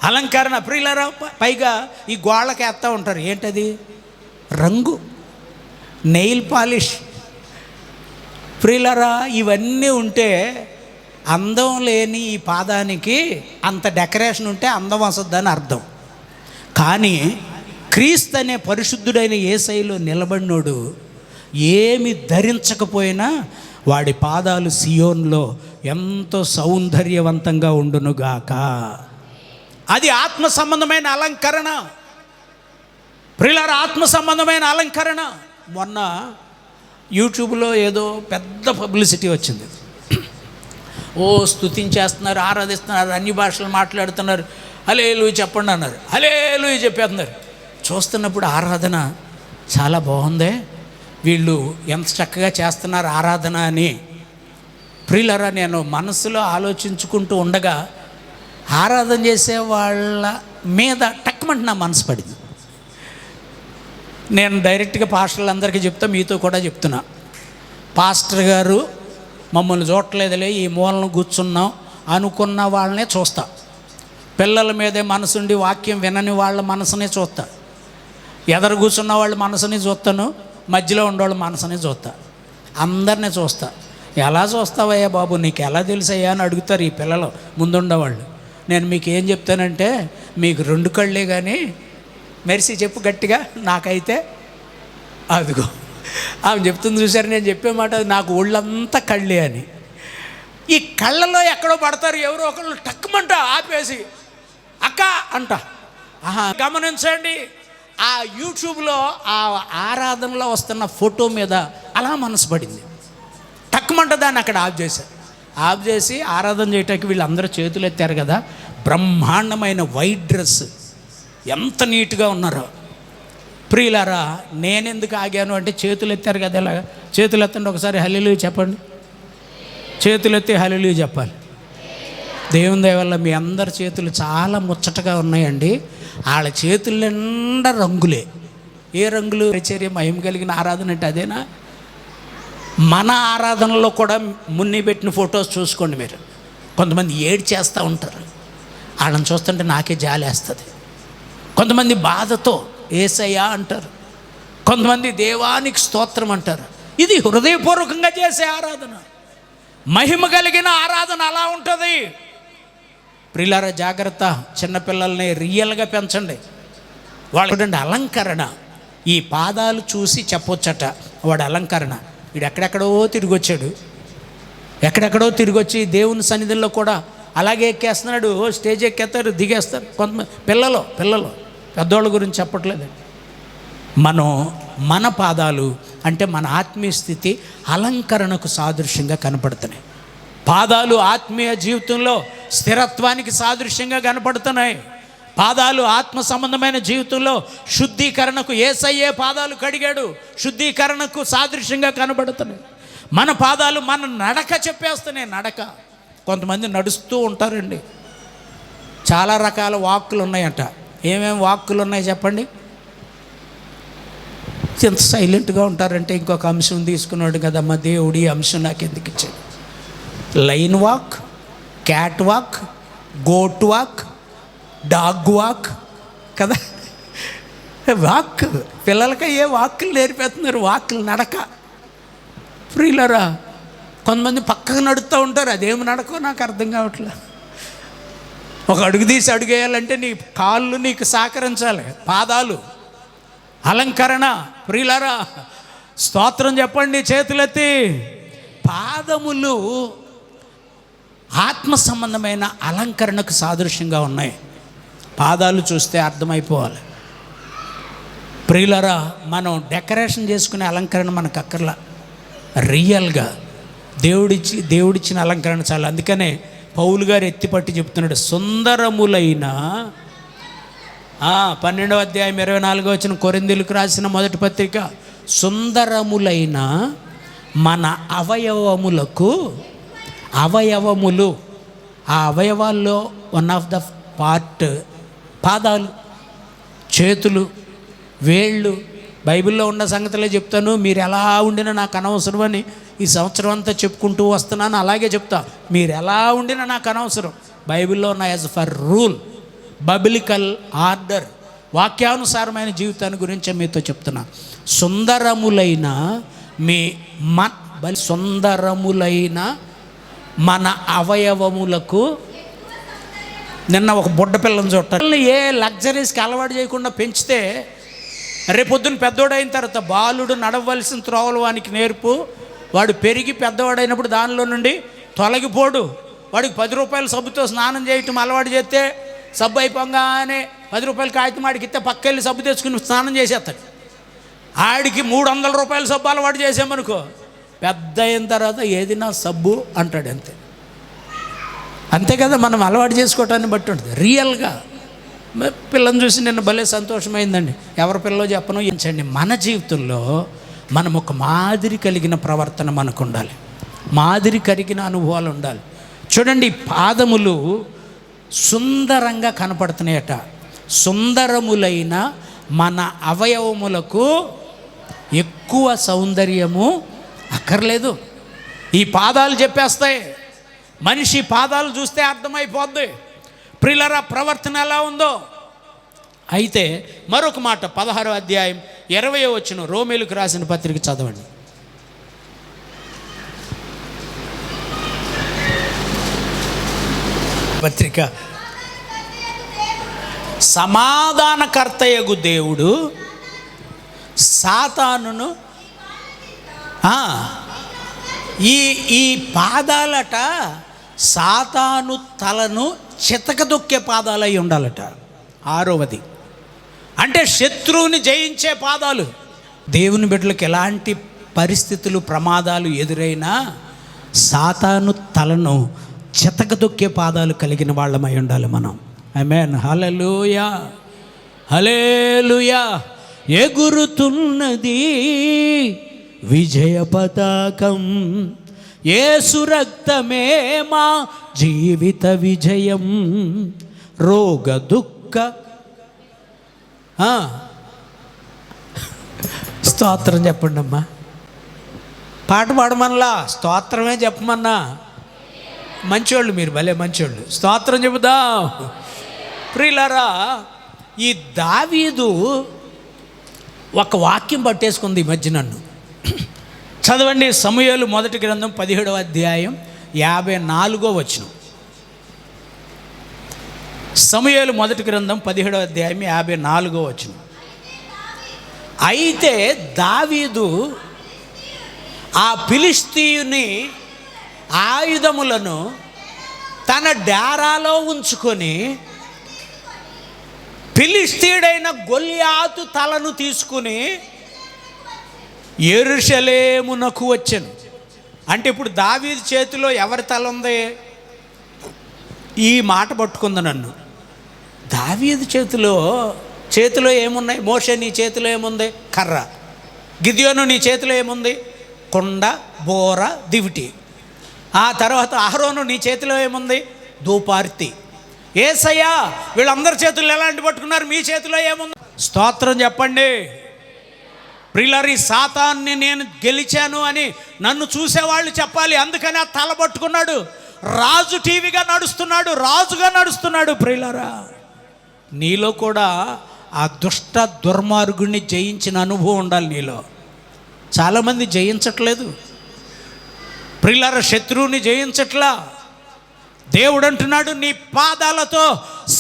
Speaker 1: అలంకరణ. ప్రియులారా, పైగా ఈ గోళ్ళకి వేస్తూ ఉంటారు, ఏంటది? రంగు, నెయిల్ పాలిష్. ప్రియులారా, ఇవన్నీ ఉంటే అందం లేని ఈ పాదానికి అంత డెకరేషన్ ఉంటే అందం వస్తుందని అర్థం. కానీ క్రీస్తు అనే పరిశుద్ధుడైన యేసయ్యలో నిలబడినోడు ఏమి ధరించకపోయినా వాడి పాదాలు సియోన్లో ఎంతో సౌందర్యవంతంగా ఉండునుగాక. అది ఆత్మ సంబంధమైన అలంకరణ. ప్రియులారా, ఆత్మ సంబంధమైన అలంకరణ. మొన్న యూట్యూబ్లో ఏదో పెద్ద పబ్లిసిటీ వచ్చింది. స్తుతించేస్తున్నారు, ఆరాధిస్తున్నారు, అన్ని భాషలు మాట్లాడుతున్నారు, హల్లెలూయా చెప్పండి అన్నారు, హల్లెలూయా చెప్పేస్తున్నారు. చూస్తున్నప్పుడు ఆరాధన చాలా బాగుందే, వీళ్ళు ఎంత చక్కగా చేస్తున్నారు ఆరాధన అని. ప్రియులారా, నేను మనసులో ఆలోచించుకుంటూ ఉండగా ఆరాధన చేసే వాళ్ళ మీద టక్కుమంటే నా మనసు పడింది. నేను డైరెక్ట్గా పాస్టర్లందరికీ చెప్తా, మీతో కూడా చెప్తున్నా. పాస్టర్ గారు మమ్మల్ని చూడలేదులే, ఈ మూలను కూర్చున్నాం అనుకున్న వాళ్ళనే చూస్తా. పిల్లల మీదే మనసుండి వాక్యం వినని వాళ్ళ మనసునే చూస్తా. ఎదరు కూర్చున్న వాళ్ళ మనసుని చూస్తాను, మధ్యలో ఉండేవాళ్ళ మనసుని చూస్తా. అందరినీ చూస్తా. ఎలా చూస్తావయ్యా బాబు, నీకు ఎలా తెలుసయ్యా అని అడుగుతారు ఈ పిల్లలు ముందుండేవాళ్ళు. నేను మీకు ఏం చెప్తానంటే, మీకు 2 కళ్ళే కానీ మెరిసి చెప్పు గట్టిగా, నాకైతే అదిగో ఆమె చెప్తుంది చూసారు, నేను చెప్పే మాట అది, నాకు ఒళ్ళంతా కళ్ళే అని. ఈ కళ్ళలో ఎక్కడో పడతారు ఎవరో ఒకళ్ళు, టక్కుమంట ఆపేసి అక్క అంట. గమనించండి, ఆ యూట్యూబ్లో ఆ ఆరాధనలో వస్తున్న ఫోటో మీద అలా మనసు పడింది. టక్కుమంట దాన్ని అక్కడ ఆఫ్ చేసి ఆరాధన చేయటానికి వీళ్ళందరూ చేతులు ఎత్తారు కదా. బ్రహ్మాండమైన వైట్ డ్రెస్, ఎంత నీట్గా ఉన్నారో. ప్రియులారా, నేనెందుకు ఆగాను అంటే, చేతులు ఎత్తారు కదా, ఇలాగా చేతులు ఎత్తండి ఒకసారి, హల్లెలూయా చెప్పండి. చేతులు ఎత్తి హల్లెలూయా చెప్పాలి. దేవుని దయ వల్ల మీ అందరి చేతులు చాలా ముచ్చటగా ఉన్నాయండి. వాళ్ళ చేతుల నిండా రంగులే. ఏ రంగులు? పరిచర్య, మహిమ కలిగిన ఆరాధన అంటే అదేనా? మన ఆరాధనలో కూడా మున్ని పెట్టిన ఫొటోస్ చూసుకోండి మీరు. కొంతమంది ఏడ్ చేస్తూ ఉంటారు, వాళ్ళని చూస్తుంటే నాకే జాలేస్తుంది. కొంతమంది బాధతో యేసయ్యా అంటారు, కొంతమంది దేవానికి స్తోత్రం అంటారు. ఇది హృదయపూర్వకంగా చేసే ఆరాధన, మహిమ కలిగిన ఆరాధన అలా ఉంటుంది. ప్రియులారా జాగ్రత్త, చిన్నపిల్లల్ని రియల్గా పెంచండి. వాళ్ళు చూడండి, అలంకరణ. ఈ పాదాలు చూసి చెప్పొచ్చట వాడు అలంకరణ. వీడు ఎక్కడెక్కడో తిరిగి వచ్చి దేవుని సన్నిధిలో కూడా అలాగే ఎక్కేస్తున్నాడు. స్టేజ్ ఎక్కేస్తారు, దిగేస్తారు. కొంతమంది పిల్లలు పెద్దోళ్ళ గురించి చెప్పట్లేదు. మన పాదాలు అంటే మన ఆత్మీయ స్థితి అలంకరణకు సాదృశ్యంగా కనపడుతున్నాయి. పాదాలు ఆత్మీయ జీవితంలో స్థిరత్వానికి సాదృశ్యంగా కనపడుతున్నాయి. పాదాలు ఆత్మ సంబంధమైన జీవితంలో శుద్ధీకరణకు, యేసయ్యే పాదాలు కడిగాడు, శుద్ధీకరణకు సాదృశ్యంగా కనబడుతున్నాయి. మన పాదాలు మన నడక చెప్పేస్తున్నాయి. నడక, కొంతమంది నడుస్తూ ఉంటారండి, చాలా రకాల వాక్కులు ఉన్నాయంట. ఏమేమి వాక్కులు ఉన్నాయి చెప్పండి? ఎంత సైలెంట్గా ఉంటారంటే, ఇంకొక అంశం తీసుకున్నాడు కదమ్మా దేవుడు, ఈ అంశం నాకు ఎందుకు ఇచ్చాడు? Line walk, cat walk, goat walk, dog walk కదా. వాక్ పిల్లలకి ఏ వాక్కులు నేర్పేస్తున్నారు, వాక్కులు నడక. ప్రియులరా, కొంతమంది పక్కకు నడుస్తూ ఉంటారు, అదేమి నడకో నాకు అర్థం కావట్లేదు. ఒక అడుగు తీసి అడుగేయాలంటే నీ కాళ్ళు నీకు సహకరించాలి. పాదాలు అలంకరణ. ప్రియులరా స్తోత్రం చెప్పండి చేతులెత్తి. పాదములు ఆత్మ సంబంధమైన అలంకరణకు సాదృశ్యంగా ఉన్నాయి. పాదాలు చూస్తే అర్థమైపోవాలి. ప్రియులరా, మనం డెకరేషన్ చేసుకునే అలంకరణ మనకు అక్కర్లా. రియల్గా దేవుడిచ్చిన అలంకరణ చాలు. అందుకనే పౌలు గారు ఎత్తిపట్టి చెప్తున్నాడు, సుందరములైన 12వ అధ్యాయం 24వ వచనం, కొరింథీయులకు రాసిన మొదటి పత్రిక, సుందరములైన మన అవయవములు, ఆ అవయవాల్లో వన్ ఆఫ్ ద పార్ట్ పాదాలు, చేతులు, వేళ్ళు. బైబిల్లో ఉన్న సంగతులే చెప్తాను, మీరు ఎలా ఉండినా నాకు అనవసరం అని ఈ సంవత్సరం అంతా చెప్పుకుంటూ వస్తున్నాను. అలాగే చెప్తా, మీరు ఎలా ఉండినా నాకు అనవసరం. బైబిల్లో ఉన్న as per rule, biblical order, వాక్యానుసారమైన జీవితాన్ని గురించి మీతో చెప్తున్నా. సుందరములైన మన అవయవములకు. నిన్న ఒక బుడ్డ పిల్లని చూడాలి, ఏ లగ్జరీస్కి అలవాటు చేయకుండా పెంచితే రేపొద్దున పెద్దోడైన తర్వాత బాలుడు నడవలసిన త్రోవలు వానికి నేర్పు. వాడు పెరిగి పెద్దవాడైనప్పుడు దానిలో నుండి తొలగిపోడు. వాడికి 10 రూపాయల సబ్బుతో స్నానం చేయటం అలవాటు చేస్తే, సబ్బు అయిపోగానే 10 రూపాయల కాగితం వాడికి ఇస్తే పక్కెళ్ళి సబ్బు తెచ్చుకుని స్నానం చేసేస్తాడు. ఆడికి 300 రూపాయల సబ్బు అలవాటు చేసామనుకో, పెద్ద అయిన తర్వాత ఏది నా సబ్బు అంటాడు. అంతే కదా, మనం అలవాటు చేసుకోవటాన్ని బట్టి ఉంటుంది. రియల్గా పిల్లని చూసి నిన్న భలే సంతోషమైందండి. ఎవరి పిల్లలో చెప్పను ఎంచండి. మన జీవితంలో మనం ఒక మాదిరి కలిగిన ప్రవర్తన మనకు ఉండాలి, మాదిరి కలిగిన అనుభవాలు ఉండాలి. చూడండి, పాదములు సుందరంగా కనపడుతున్నాయట. సుందరములైన మన అవయవములకు ఎక్కువ సౌందర్యము అక్కర్లేదు. ఈ పాదాలు చెప్పేస్తాయి. మనిషి పాదాలు చూస్తే అర్థమైపోద్ది ప్రియులారా ప్రవర్తన ఎలా ఉందో. అయితే మరొక మాట, 16వ అధ్యాయం 20వ వచనం, రోమీయులకు రాసిన పత్రిక చదవండి. పత్రిక, సమాధానకర్తయగు దేవుడు సాతానును ఈ పాదాలట సాతాను తలను చితకదొక్కే పాదాలై ఉండాలట. 6వది అంటే శత్రువుని జయించే పాదాలు. దేవుని బిడ్డలకు ఎలాంటి పరిస్థితులు ప్రమాదాలు ఎదురైనా సాతాను తలను చితకదొక్కే పాదాలు కలిగిన వాళ్ళమై ఉండాలి మనం. ఆమేన్. హల్లెలూయా, హల్లెలూయా. ఎగురుతున్నది విజయ పతాకం, యేసు రక్తమే మా జీవిత విజయం. రోగ దుఃఖ స్తోత్రం చెప్పండి అమ్మా. పాట పాడమనలా, స్తోత్రమే చెప్పమన్నా. మంచోళ్ళు మీరు, భలే మంచోళ్ళు. స్తోత్రం చెబుదాం. ప్రియులారా, ఈ దావీదు ఒక వాక్యం పట్టేసుకుంది ఈ మధ్య నన్ను. చదవండి సమూయేలు మొదటి గ్రంథం 17వ అధ్యాయం 54వ వచనం. సమూయేలు మొదటి గ్రంథం 17వ అధ్యాయం 54వ వచనం. అయితే దావీదు ఆ ఫిలిష్తీయుని ఆయుధములను తన డేరాలో ఉంచుకొని ఫిలిష్తీయుడైన గొల్యాతు తలను తీసుకుని యెరూషలేమునకు వచ్చాను. అంటే ఇప్పుడు దావీదు చేతిలో ఎవరి తల ఉంది? ఈ మాట పట్టుకుంది నన్ను. దావీదు చేతిలో ఏమున్నాయి? మోషే నీ చేతిలో ఏముంది? కర్ర. గిద్యోను నీ చేతిలో ఏముంది? కొండ, బోర, దివిటి. ఆ తర్వాత అహరోను నీ చేతిలో ఏముంది? ధూపార్తి. యేసయ్యా వీళ్ళందరి చేతుల్లో ఎలాంటి పట్టుకున్నారు? మీ చేతిలో ఏముంది? స్తోత్రం చెప్పండి. ప్రియులారా, ఈ సాతాన్ని నేను గెలిచాను అని నన్ను చూసేవాళ్ళు చెప్పాలి. అందుకని ఆ తల పట్టుకున్నాడు. రాజు టీవీగా నడుస్తున్నాడు, రాజుగా నడుస్తున్నాడు. ప్రియులారా, నీలో కూడా ఆ దుష్ట దుర్మార్గుడిని జయించిన అనుభవం ఉండాలి నీలో. చాలామంది జయించట్లేదు. ప్రియులారా, శత్రువుని జయించట్లా. దేవుడు అంటున్నాడు, నీ పాదాలతో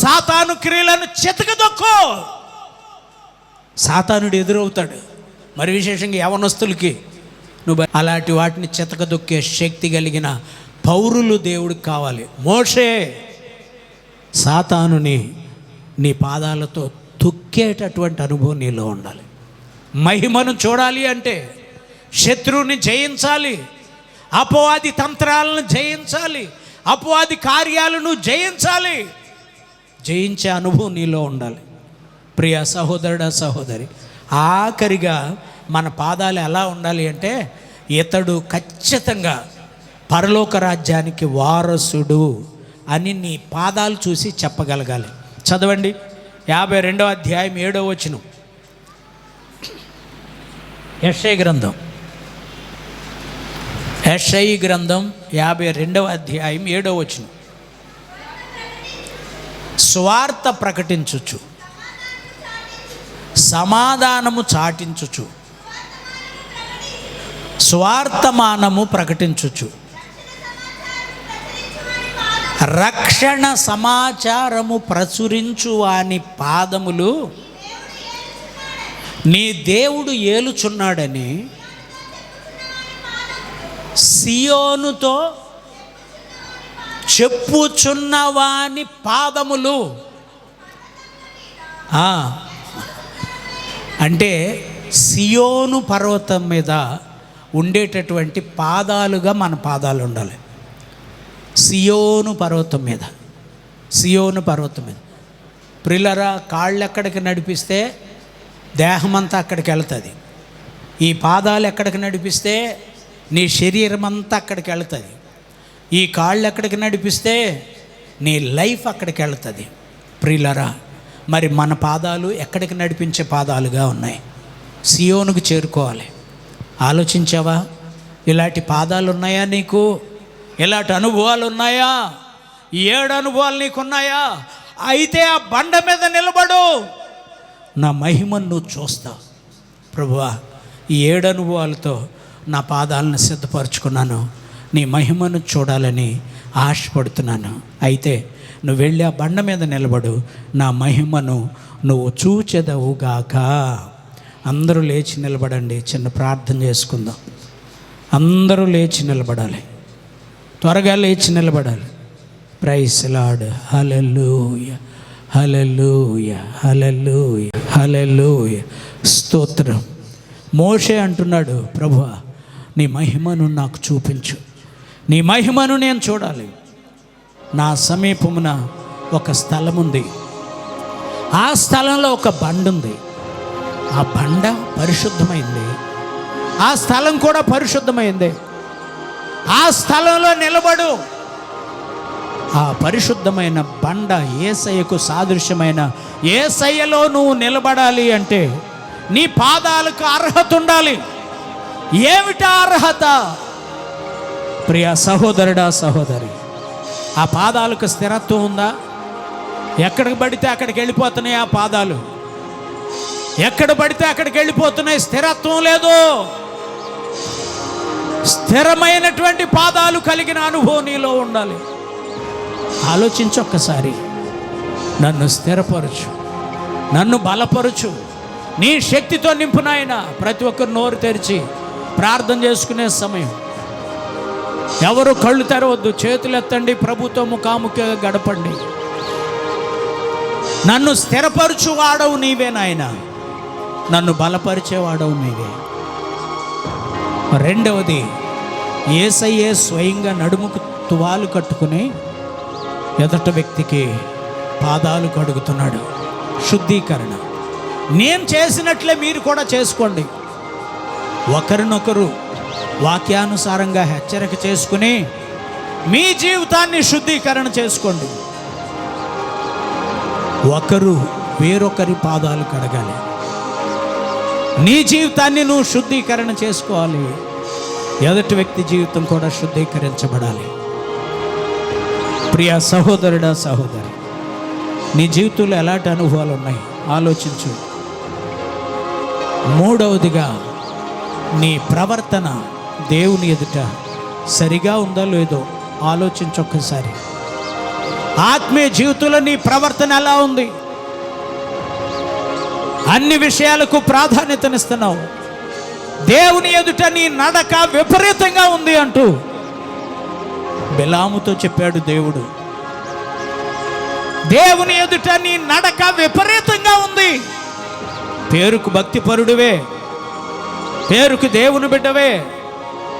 Speaker 1: సాతాను క్రియలను చితకదొక్కు. సాతానుడు ఎదురవుతాడు. మరి విశేషంగా యవనస్తులకి నువ్వు అలాంటి వాటిని చితకదొక్కే శక్తి కలిగిన పౌరులు దేవుడికి కావాలి. మోషే సాతానుని నీ పాదాలతో తొక్కేటటువంటి అనుభవం నీలో ఉండాలి. మహిమను చూడాలి అంటే శత్రువుని జయించాలి, అపవాది తంత్రాలను జయించాలి, అపవాది కార్యాలను జయించాలి. జయించే అనుభవం నీలో ఉండాలి. ప్రియ సహోదరుడా, సహోదరి, ఆఖరిగా మన పాదాలు ఎలా ఉండాలి అంటే ఇతడు ఖచ్చితంగా పరలోక రాజ్యానికి వారసుడు అని నీ పాదాలు చూసి చెప్పగలగాలి. చదవండి 52వ అధ్యాయం 7వ వచనం. యెషయా గ్రంథం 52వ అధ్యాయం 7వ వచనం. స్వార్థ ప్రకటించుచు, సమాధానము చాటించుచు, స్వార్థమానము ప్రకటించుచు, రక్షణ సమాచారము ప్రచురించు వాని పాదములు నీ దేవుడు ఏలుచున్నాడని సియోనుతో చెప్పుచున్న వాని పాదములు. అంటే సియోను పర్వతం మీద ఉండేటటువంటి పాదాలుగా మన పాదాలు ఉండాలి. సియోను పర్వతం మీద, సియోను పర్వతం మీద. ప్రియులారా, కాళ్ళు ఎక్కడికి నడిపిస్తే దేహమంతా అక్కడికి వెళ్తుంది. ఈ పాదాలు ఎక్కడికి నడిపిస్తే నీ శరీరం అంతా అక్కడికి వెళ్తుంది. ఈ కాళ్ళు ఎక్కడికి నడిపిస్తే నీ లైఫ్ అక్కడికి వెళ్తుంది. ప్రియులారా, మరి మన పాదాలు ఎక్కడికి నడిపించే పాదాలుగా ఉన్నాయి? సియోనుకు చేరుకోవాలి. ఆలోచించావా? ఇలాంటి పాదాలు ఉన్నాయా నీకు? ఇలాంటి అనుభవాలు ఉన్నాయా? 7 అనుభవాలు నీకున్నాయా? అయితే ఆ బండ మీద నిలబడు, నా మహిమను నువ్వు చూస్తావు. ప్రభువా, ఈ 7 అనుభవాలతో నా పాదాలను సిద్ధపరచుకున్నాను, నీ మహిమను చూడాలని ఆశపడుతున్నాను. అయితే నువ్వు వెళ్ళి ఆ బండ మీద నిలబడు, నా మహిమను నువ్వు చూచెదవుగాక. అందరూ లేచి నిలబడండి, చిన్న ప్రార్థన చేసుకుందాం. అందరూ లేచి నిలబడాలి, త్వరగా లేచి నిలబడాలి. Praise Lord. Hallelujah, hallelujah, hallelujah, hallelujah. స్తోత్రం. మోషే అంటున్నాడు, ప్రభువా నీ మహిమను నాకు చూపించు, నీ మహిమను నేను చూడాలి. నా సమీపమున ఒక స్థలం ఉంది, ఆ స్థలంలో ఒక బండ ఉంది. ఆ బండ పరిశుద్ధమైంది, ఆ స్థలం కూడా పరిశుద్ధమైంది. ఆ స్థలంలో నిలబడు. ఆ పరిశుద్ధమైన బండ యేసయ్యకు సాదృశ్యమైన యేసయ్యలో నువ్వు నిలబడాలి అంటే నీ పాదాలకు అర్హత ఉండాలి. ఏమిటా అర్హత? ప్రియ సహోదరుడా, సహోదరి, ఆ పాదాలకు స్థిరత్వం ఉందా? ఎక్కడికి పడితే అక్కడికి వెళ్ళిపోతున్నాయి ఆ పాదాలు, ఎక్కడ పడితే అక్కడికి వెళ్ళిపోతున్నాయి. స్థిరత్వం లేదు. స్థిరమైనటువంటి పాదాలు కలిగిన అనుభవం నీలో ఉండాలి. ఆలోచించు ఒక్కసారి. నన్ను స్థిరపరచు, నన్ను బలపరచు, నీ శక్తితో నింపు నాయన. ప్రతి ఒక్కరు నోరు తెరిచి ప్రార్థన చేసుకునే సమయం. ఎవరు కళ్ళు తెరవద్దు, చేతులు ఎత్తండి, ప్రభుతో ముఖాముఖిగా గడపండి. నన్ను స్థిరపరచు వాడవు నీవే నాయన, నన్ను బలపరిచేవాడవు నీవే. రెండవది, యేసయ్యే స్వయంగా నడుముకు తువాలు కట్టుకుని ఎదుట వ్యక్తికి పాదాలు కడుగుతున్నాడు. శుద్ధీకరణ. నేను చేసినట్లే మీరు కూడా చేసుకోండి. ఒకరినొకరు వాక్యానుసారంగా హెచ్చరిక చేసుకుని మీ జీవితాన్ని శుద్ధీకరణ చేసుకోండి. ఒకరు వేరొకరి పాదాలు కడగాలి. నీ జీవితాన్ని నువ్వు శుద్ధీకరణ చేసుకోవాలి, ఎదుటి వ్యక్తి జీవితం కూడా శుద్ధీకరించబడాలి. ప్రియ సహోదరుడా, సహోదరి, నీ జీవితంలో ఎలాంటి అనుభవాలు ఉన్నాయి ఆలోచించు. మూడవదిగా, నీ ప్రవర్తన దేవుని ఎదుట సరిగా ఉందో లేదో ఆలోచించు ఒక్కసారి. ఆత్మీయ జీవితంలో నీ ప్రవర్తన ఎలా ఉంది? అన్ని విషయాలకు ప్రాధాన్యతనిస్తున్నావు. దేవుని ఎదుట నీ నడక విపరీతంగా ఉంది అంటూ బిలాముతో చెప్పాడు దేవుడు. దేవుని ఎదుట నీ నడక విపరీతంగా ఉంది. పేరుకు భక్తిపరుడివే, పేరుకు దేవుని బిడ్డవే,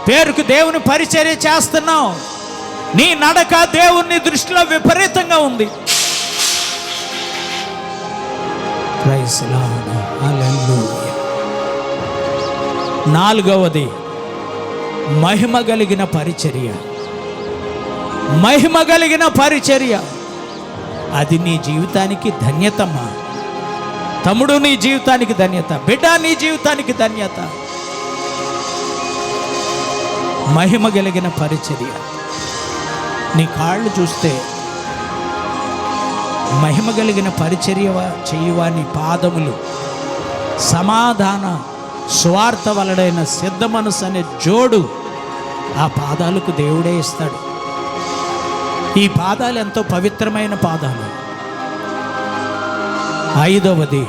Speaker 1: పేరుకు దేవుని పరిచర్య చేస్తున్నావు. నీ నడక దేవుని దృష్టిలో విపరీతంగా ఉంది. Praise Lord. హల్లెలూయా. నాలుగవది, మహిమ కలిగిన పరిచర్య. మహిమ కలిగిన పరిచర్య అది నీ జీవితానికి ధన్యతమ్మా. తమ్ముడు, నీ జీవితానికి ధన్యత. బిడ్డ, నీ జీవితానికి ధన్యత. మహిమ కలిగిన పరిచర్య. నీ కాళ్ళు చూస్తే మహిమ కలిగిన పరిచర్య చేయువా. నీ పాదములు సమాధాన స్వార్థ వలడైన సిద్ధ మనసు అనే జోడు ఆ పాదాలకు దేవుడే ఇస్తాడు. ఈ పాదాలు ఎంతో పవిత్రమైన పాదాలు. ఐదవది,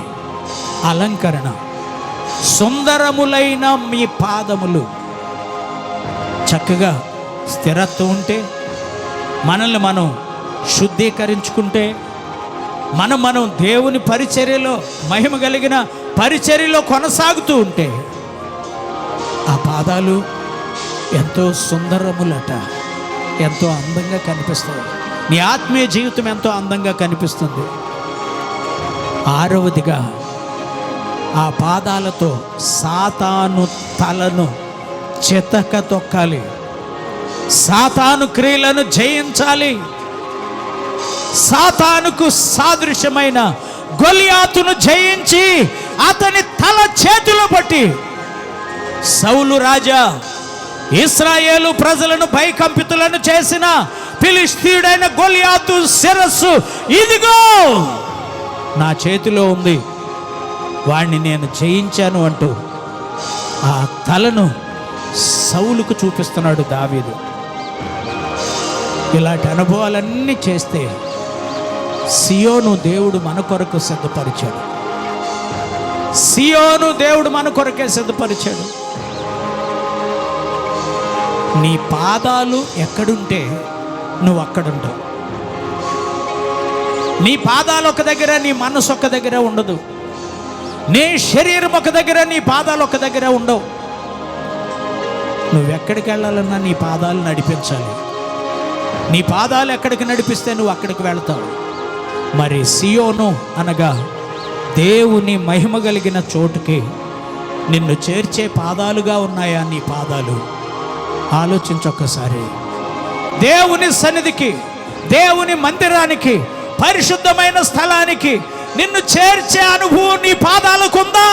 Speaker 1: అలంకరణ. సుందరములైన మీ పాదములు. చక్కగా స్థిరత్వం ఉంటే, మనల్ని మనం శుద్ధీకరించుకుంటే, మనం దేవుని పరిచర్యలో, మహిమ కలిగిన పరిచర్యలో కొనసాగుతూ ఉంటే, ఆ పాదాలు ఎంతో సుందరములట, ఎంతో అందంగా కనిపిస్తుంది. నీ ఆత్మీయ జీవితం ఎంతో అందంగా కనిపిస్తుంది. ఆరవదిగా, ఆ పాదాలతో సాతాను తలను చితక తొక్కాలి. సాతాను క్రియలను జయించాలి. సాతానుకు సాదృశ్యమైన గొలియాతును జయించి అతని తల చేతిలో పట్టి, సౌలు రాజా ఇశ్రాయేలు ప్రజలను భయకంపితులను చేసిన ఫిలిష్తీయుడైన గొలియాతు శిరస్సు ఇదిగో నా చేతిలో ఉంది, వాణ్ణి నేను జయించాను అంటూ ఆ తలను సౌలుకు చూపిస్తున్నాడు దావీదు. ఇలాంటి అనుభవాలన్నీ చేస్తే సియోను దేవుడు మన కొరకు సిద్ధపరిచాడు. సియోను దేవుడు మన కొరకే సిద్ధపరిచాడు. నీ పాదాలు ఎక్కడుంటే నువ్వు అక్కడుంటావు. నీ పాదాలు ఒక దగ్గర, నీ మనసు ఒక దగ్గర ఉండదు. నీ శరీరం ఒక దగ్గర, నీ పాదాలు ఒక దగ్గర ఉండవు. నువ్వెక్కడికి వెళ్ళాలన్నా నీ పాదాలు నడిపించాలి. నీ పాదాలు ఎక్కడికి నడిపిస్తే నువ్వు అక్కడికి వెళ్తావు. మరి సియోను అనగా దేవుని మహిమ కలిగిన చోటుకి నిన్ను చేర్చే పాదాలుగా ఉన్నాయా నీ పాదాలు? ఆలోచించొక్కసారి. దేవుని సన్నిధికి, దేవుని మందిరానికి, పరిశుద్ధమైన స్థలానికి నిన్ను చేర్చే అనుభవం నీ పాదాలకు ఉందా?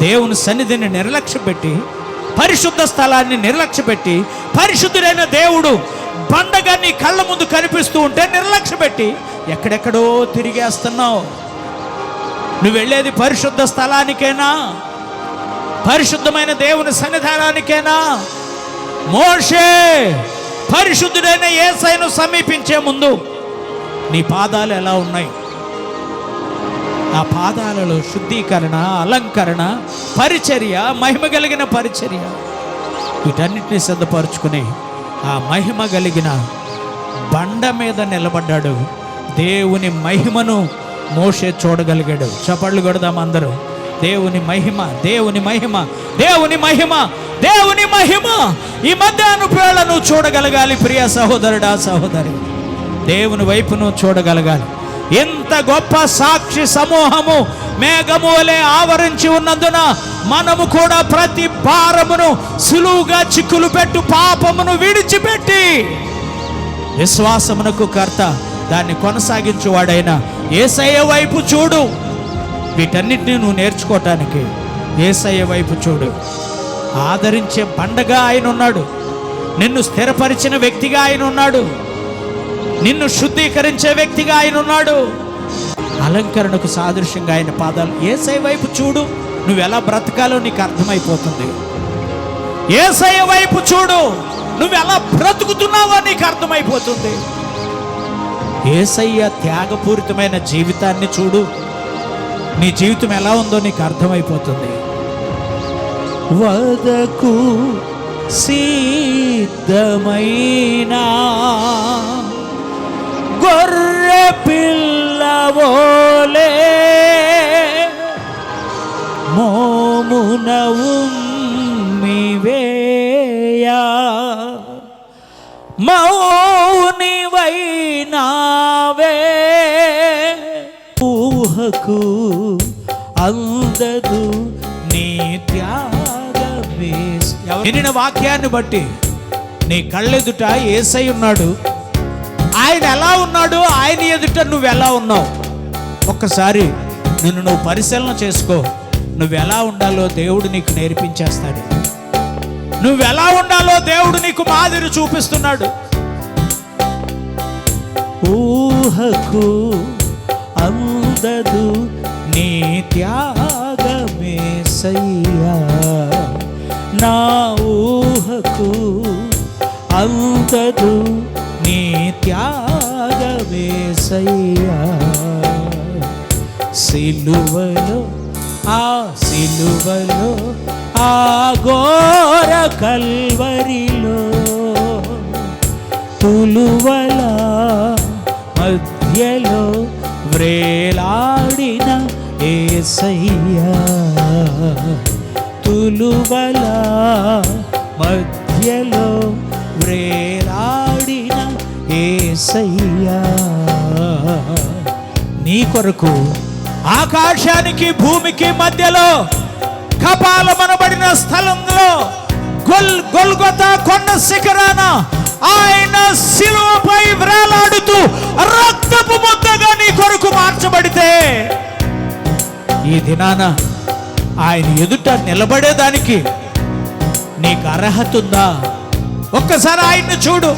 Speaker 1: దేవుని సన్నిధిని నిర్లక్ష్యపెట్టి, పరిశుద్ధ స్థలాన్ని నిర్లక్ష్యపెట్టి, పరిశుద్ధుడైన దేవుడు బండగా నీ కళ్ళ ముందు కనిపిస్తూ ఉంటే నిర్లక్ష్యపెట్టి ఎక్కడెక్కడో తిరిగేస్తున్నావు. నువ్వు వెళ్ళేది పరిశుద్ధ స్థలానికేనా? పరిశుద్ధమైన దేవుని సన్నిధానానికేనా? మోషే పరిశుద్ధుడైన యేసయ్యను సమీపించే ముందు నీ పాదాలు ఎలా ఉన్నాయి? ఆ పాదాలలో శుద్ధీకరణ, అలంకరణ, పరిచర్య, మహిమ కలిగిన పరిచర్య, వీటన్నిటిని సిద్ధపరచుకుని ఆ మహిమ కలిగిన బండ మీద నిలబడ్డాడు. దేవుని మహిమను మోషే చూడగలిగాడు. చప్పట్లు కొడదాం అందరూ. దేవుని మహిమ, దేవుని మహిమ, దేవుని మహిమ, దేవుని మహిమ. ఈ మధ్యాహ్న వేళ నువ్వు చూడగలగాలి ప్రియ సహోదరుడా, సహోదరి. దేవుని వైపు నువ్వు చూడగలగాలి. ఎంత గొప్ప సాక్షి సమూహము మేఘము వలె ఆవరించి ఉన్నందున మనము కూడా ప్రతి భారమును సులువుగా చిక్కులు పెట్టు పాపమును విడిచిపెట్టి విశ్వాసమునకు కర్త, దాన్ని కొనసాగించువాడైన యేసయ్య వైపు చూడు. వీటన్నిటిని నువ్వు నేర్చుకోవటానికి యేసయ్య వైపు చూడు. ఆదరించే బండగా ఆయన ఉన్నాడు. నిన్ను స్థిరపరిచిన వ్యక్తిగా ఆయన ఉన్నాడు. నిన్ను శుద్ధీకరించే వ్యక్తిగా ఆయన ఉన్నాడు. అలంకరణకు సాదృశ్యంగా ఆయన పాదాలు. యేసయ్య వైపు చూడు, నువ్వు ఎలా బ్రతకాలో నీకు అర్థమైపోతుంది. యేసయ్య వైపు చూడు, నువ్వు ఎలా బ్రతుకుతున్నావో నీకు అర్థమైపోతుంది. యేసయ్య త్యాగపూరితమైన జీవితాన్ని చూడు, నీ జీవితం ఎలా ఉందో నీకు అర్థమైపోతుంది. వదకు సిద్ధమైనా గొర్రె పిల్లవోలే మోమున ఉమ్మివేయా మౌనివైనావే ఊహకు అందదు నీ త్యాగమే. వినిన వాక్యాన్ని బట్టి నీ కళ్ళెదుట యేసయ్య ఉన్నాడు. ఆయన ఎలా ఉన్నాడు, ఆయన ఎదుట నువ్వు ఎలా ఉన్నావు? ఒక్కసారి నిన్ను నువ్వు పరిశీలన చేసుకో. నువ్వు ఎలా ఉండాలో దేవుడు నీకు నేర్పించేస్తాడు. నువ్వు ఎలా ఉండాలో దేవుడు నీకు మాదిరి చూపిస్తున్నాడు. ఊహకు అందదు నీ త్యాగమేసయ్యా, నా ఊహకు అందదు నీ త్యాగమేసయ్యా. సిలువలో ఆ సిలువలో ఆ ఘోర కల్వరిలో తులువల మధ్యలో వ్రేలాడిన యేసయ్యా, తులువల మధ్యలో వ్రేలాడిన యేసయ్యా. నీ కొరకు ఆకాశానికి భూమికి మధ్యలో కపాలమనబడిన స్థలంలో గొల్గొతా కొండ శిఖరాన ఆయన శిలువపై వ్రేలాడుతూ రక్తపు ముద్దగా నీ కొరకు మార్చబడితే ఈ దినాన ఆయన ఎదుట నిలబడేదానికి నీకు అర్హత ఉందా? ఒక్కసారి ఆయన్ని చూడు.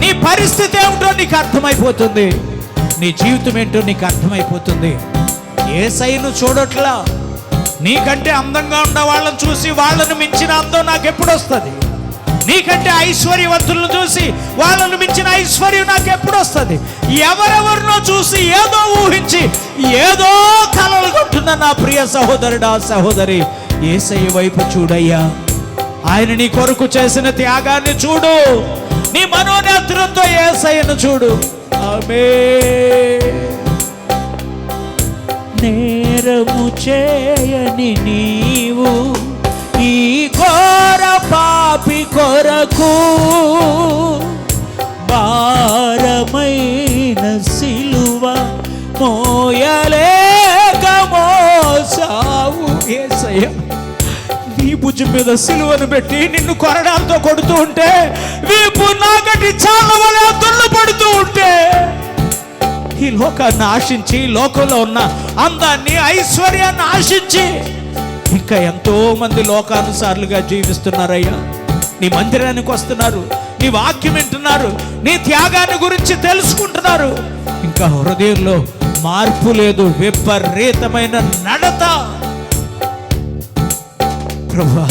Speaker 1: నీ పరిస్థితి ఏమిటో నీకు అర్థమైపోతుంది. నీ జీవితం ఏంటో నీకు అర్థమైపోతుంది. యేసయ్యను చూడట్లా. నీకంటే అందంగా ఉన్న వాళ్ళని చూసి వాళ్ళని మించిన అందం నాకు ఎప్పుడు వస్తుంది? నీకంటే ఐశ్వర్యవంతులను చూసి వాళ్ళను మించిన ఐశ్వర్యం నాకు ఎప్పుడు వస్తుంది? ఎవరెవరినో చూసి ఏదో ఊహించి ఏదో కలలు కొంటున్న నా ప్రియ సహోదరుడా సహోదరి, యేసయ్య వైపు చూడయ్యా. ఆయన నీ కొరకు చేసిన త్యాగాన్ని చూడు, నీ మనోనేత్రంతో యేసయ్యను చూడు. ఆమేన్. నేరము చేయని నీవు ఈ ఘోర పాపి కొరకు భారమైన సిలువ మోయలేక మోసావు. యేసయ్య నీ భుజం మీద సిలువను పెట్టి నిన్ను కొరడాలతో కొడుతూ ఉంటే, వీపు నాగటి చాలా వల్ల దున్నపడుతూ ఉంటే, ఈ లోకాన్ని ఆశించి లోకంలో ఉన్న అందాన్ని ఐశ్వర్యాన్ని ఆశించి ఇంకా ఎంతో మంది లోకానుసారులుగా జీవిస్తున్నారయ్యా. నీ మందిరానికి వస్తున్నారు, నీ వాక్యం వింటున్నారు, నీ త్యాగాన్ని గురించి తెలుసుకుంటున్నారు, ఇంకా హృదయంలో మార్పు లేదు, విపరీతమైన నడత. ప్రభువా,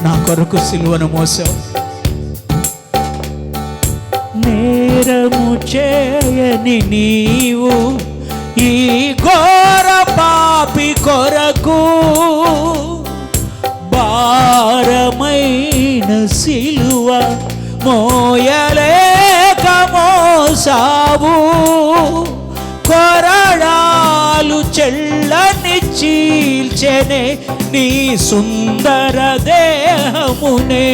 Speaker 1: నా కొరకు సిలువను మోసావు. నేరము చేయని నీవు ఈ ఘోర పాపి కొరకు భారమైన సిలువ మోయలేక మోసావు. కొరడాలు చెల్లని చీల్చెనే నీ సుందర దేహమునే,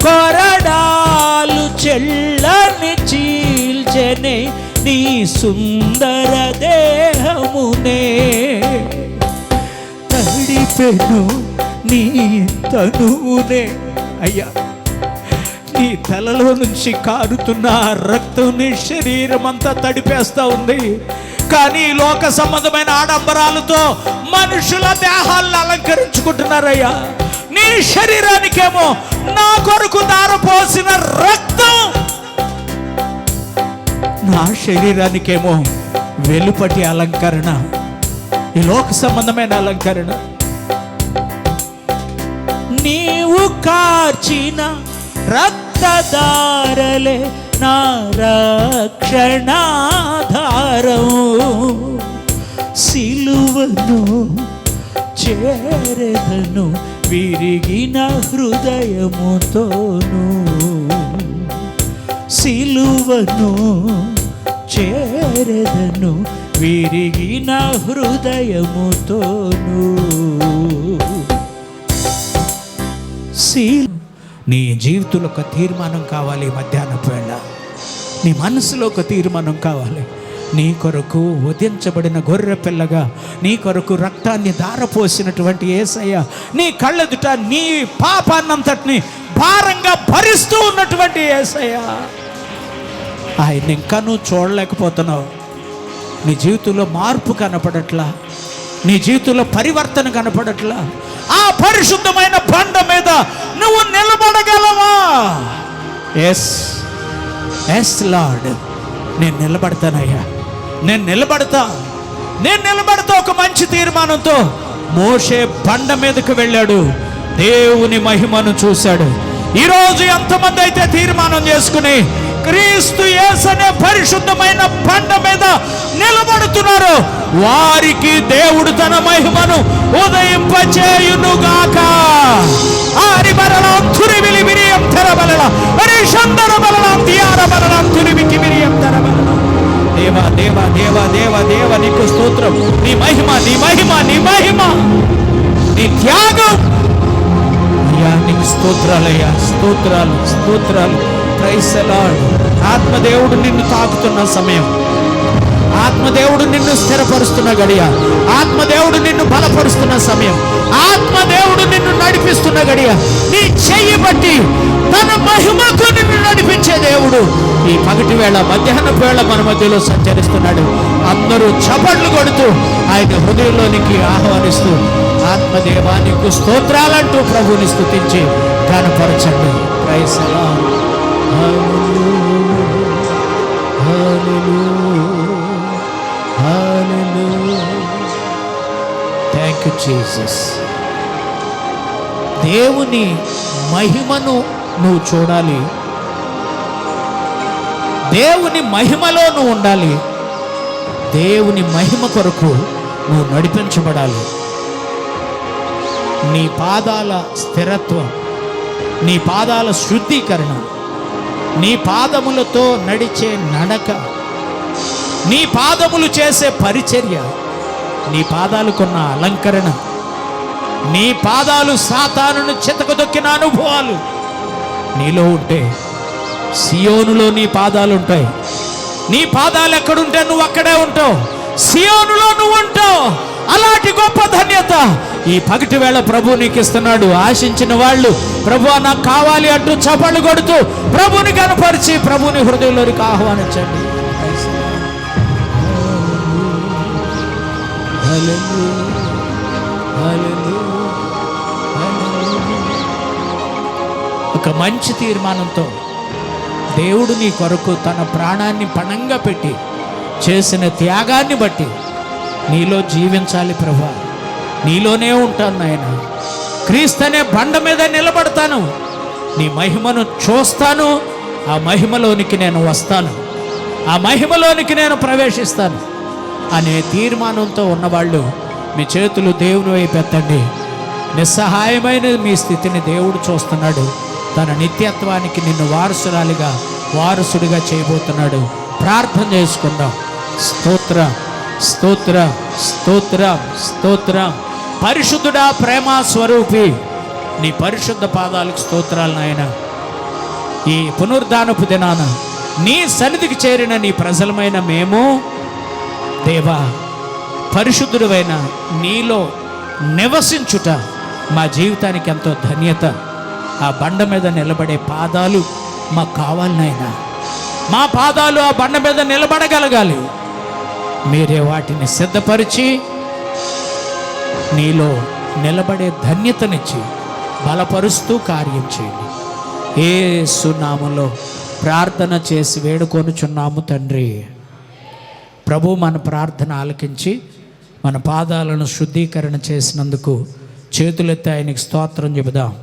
Speaker 1: కొరడాలు చెల్లని చీల్చెనే నీ సుందర దేహమునే. తడిపెను నీ తనువునే. అయ్యా, నీ తలలో నుంచి కారుతున్న రక్తం నీ శరీరం అంతా తడిపేస్తా ఉంది. కానీ లోక సంబంధమైన ఆడంబరాలతో మనుషుల దేహాలను అలంకరించుకుంటున్నారయ్యా. నీ శరీరానికేమో నా కొరకు దారపోసిన రక్తం, నా శరీరానికేమో వెలుపటి అలంకరణ, ఈ లోక సంబంధమైన అలంకరణ. నీవు కార్చిన రక్తధారలే నా రక్షణాధారం. సిలువను చేరెదను విరిగిన హృదయముతోను, సిలువను చేరెదను విరిగిన హృదయముతోను. నీ జీవితంలో ఒక తీర్మానం కావాలి. మధ్యాహ్నం వేళ నీ మనసులో ఒక తీర్మానం కావాలి. నీ కొరకు వధించబడిన గొర్రె పిల్లగా నీ కొరకు రక్తాన్ని ధారపోసినటువంటి యేసయ్య నీ కళ్ళెదుట నీ పాపాన్నంతటిని భారంగా భరిస్తూ ఉన్నటువంటి యేసయ్య, ఆయన ఇంకా నువ్వు చూడలేకపోతున్నావు. నీ జీవితంలో మార్పు కనపడట్లా, నీ జీవితంలో పరివర్తన కనపడట్లా. ఆ పరిశుద్ధమైన బండ మీద నువ్వు నిలబడగలవా? ఎస్ ఎస్ లార్డ్, నేను నిలబడతానయ్యా, నేను నిలబడతా. ఒక మంచి తీర్మానంతో మోషే బండ మీదకు వెళ్ళాడు, దేవుని మహిమను చూశాడు. ఈరోజు ఎంతమంది అయితే తీర్మానం చేసుకుని క్రీస్తు యేసు అనే పరిశుద్ధమైన బండ మీద నిలబడుతున్నారు, వారికి దేవుడు తన మహిమను ఉదయింపచేయునుగాక. ఆరి బరలాం తురిమిలి విరియం తెరబలల పరిశందర బలలాం దియార బలలాం తురిమికి విరియం తెరబలల. దేవా దేవా దేవా దేవా దేవా, నీకు స్తోత్రం. నీ మహిమ నీ మహిమ నీ మహిమ నీ త్యాగం అయ్యా, నీకు స్తోత్రాలయ్యా, స్తోత్రాలు స్తోత్రాలు. Praise the Lord. ఆత్మదేవుడు నిన్ను తాకుతున్న సమయం, ఆత్మదేవుడు నిన్ను స్థిరపరుస్తున్న గడియ, ఆత్మదేవుడు నిన్ను బలపరుస్తున్న సమయం, ఆత్మదేవుడు నిన్ను నడిపిస్తున్న గడియ. నీ చెయ్యి బట్టి తన మహిమకు నిన్ను నడిపించే దేవుడు ఈ పగటి వేళ మధ్యాహ్నపు వేళ మన మధ్యలో సంచరిస్తున్నాడు. అందరూ చపట్లు కొడుతూ ఆయన హృదయంలోనికి ఆహ్వానిస్తూ ఆత్మదేవానికి స్తోత్రాలంటూ ప్రభువుని స్తుతించి ఘనపరచండి. Praise the Lord. Thank you Jesus. దేవుని మహిమను నువ్వు చూడాలి. దేవుని మహిమలో నువ్వు ఉండాలి. దేవుని మహిమ కొరకు నువ్వు నడిపించబడాలి. నీ పాదాల స్థిరత్వం, నీ పాదాల శుద్ధీకరణ, నీ పాదములతో నడిచే నడక, నీ పాదములు చేసే పరిచర్య, నీ పాదాలకున్న అలంకరణ, నీ పాదాలు సాతానును చితకదొక్కిన అనుభవాలు నీలో ఉంటే, సియోనులో నీ పాదాలు ఉంటాయి. నీ పాదాలు ఎక్కడుంటే నువ్వు అక్కడే ఉంటావు. సియోనులో నువ్వు ఉంటావు. అలాంటి గొప్ప ధన్యత ఈ పగటి వేళ ప్రభు నీకు ఇస్తున్నాడు. ఆశించిన వాళ్ళు ప్రభు నాకు కావాలి అంటూ చపళ్ళు కొడుతూ ప్రభుని కనపరిచి ప్రభుని హృదయంలోనికి ఆహ్వానించండి. ఒక మంచి తీర్మానంతో దేవుడు నీ కొరకు తన ప్రాణాన్ని పణంగా పెట్టి చేసిన త్యాగాన్ని బట్టి నీలో జీవించాలి. ప్రభువా, నీలోనే ఉంటాను నాయన. క్రీస్తు అనే బండ మీద నిలబడతాను. నీ మహిమను చూస్తాను. ఆ మహిమలోనికి నేను వస్తాను. ఆ మహిమలోనికి నేను ప్రవేశిస్తాను అనే తీర్మానంతో ఉన్నవాళ్ళు మీ చేతులు దేవుని వైపు ఎత్తండి. నిస్సహాయమైన మీ స్థితిని దేవుడు చూస్తున్నాడు. తన నిత్యత్వానికి నిన్ను వారసుడిగా చేయబోతున్నాడు. ప్రార్థన చేసుకుందాం. స్తోత్రం, స్తోత్రం, స్తోత్రం, స్తోత్రం. పరిశుద్ధుడా, ప్రేమ స్వరూపి, నీ పరిశుద్ధ పాదాలకు స్తోత్రాలు నాయన. ఈ పునరుద్ధానపు దినాన నీ సన్నిధికి చేరిన నీ ప్రజలమైన మేము దేవా, పరిశుద్ధుడైన నీలో నివసించుట మా జీవితానికి ఎంతో ధన్యత. ఆ బండ మీద నిలబడే పాదాలు మాకు కావాలి నాయనా. మా పాదాలు ఆ బండ మీద నిలబడగలగాలి. మీరే వాటిని సిద్ధపరిచి నీలో నిలబడే ధన్యతనిచ్చి బలపరుస్తూ కార్యం చేయండి. యేసు నామములో ప్రార్థన చేసి వేడుకొనుచున్నాము తండ్రి. ప్రభు మన ప్రార్థన ఆలకించి మన పాదాలను శుద్ధీకరణ చేసినందుకు చేతులెత్తి ఆయనకి స్తోత్రం చెబుదాం.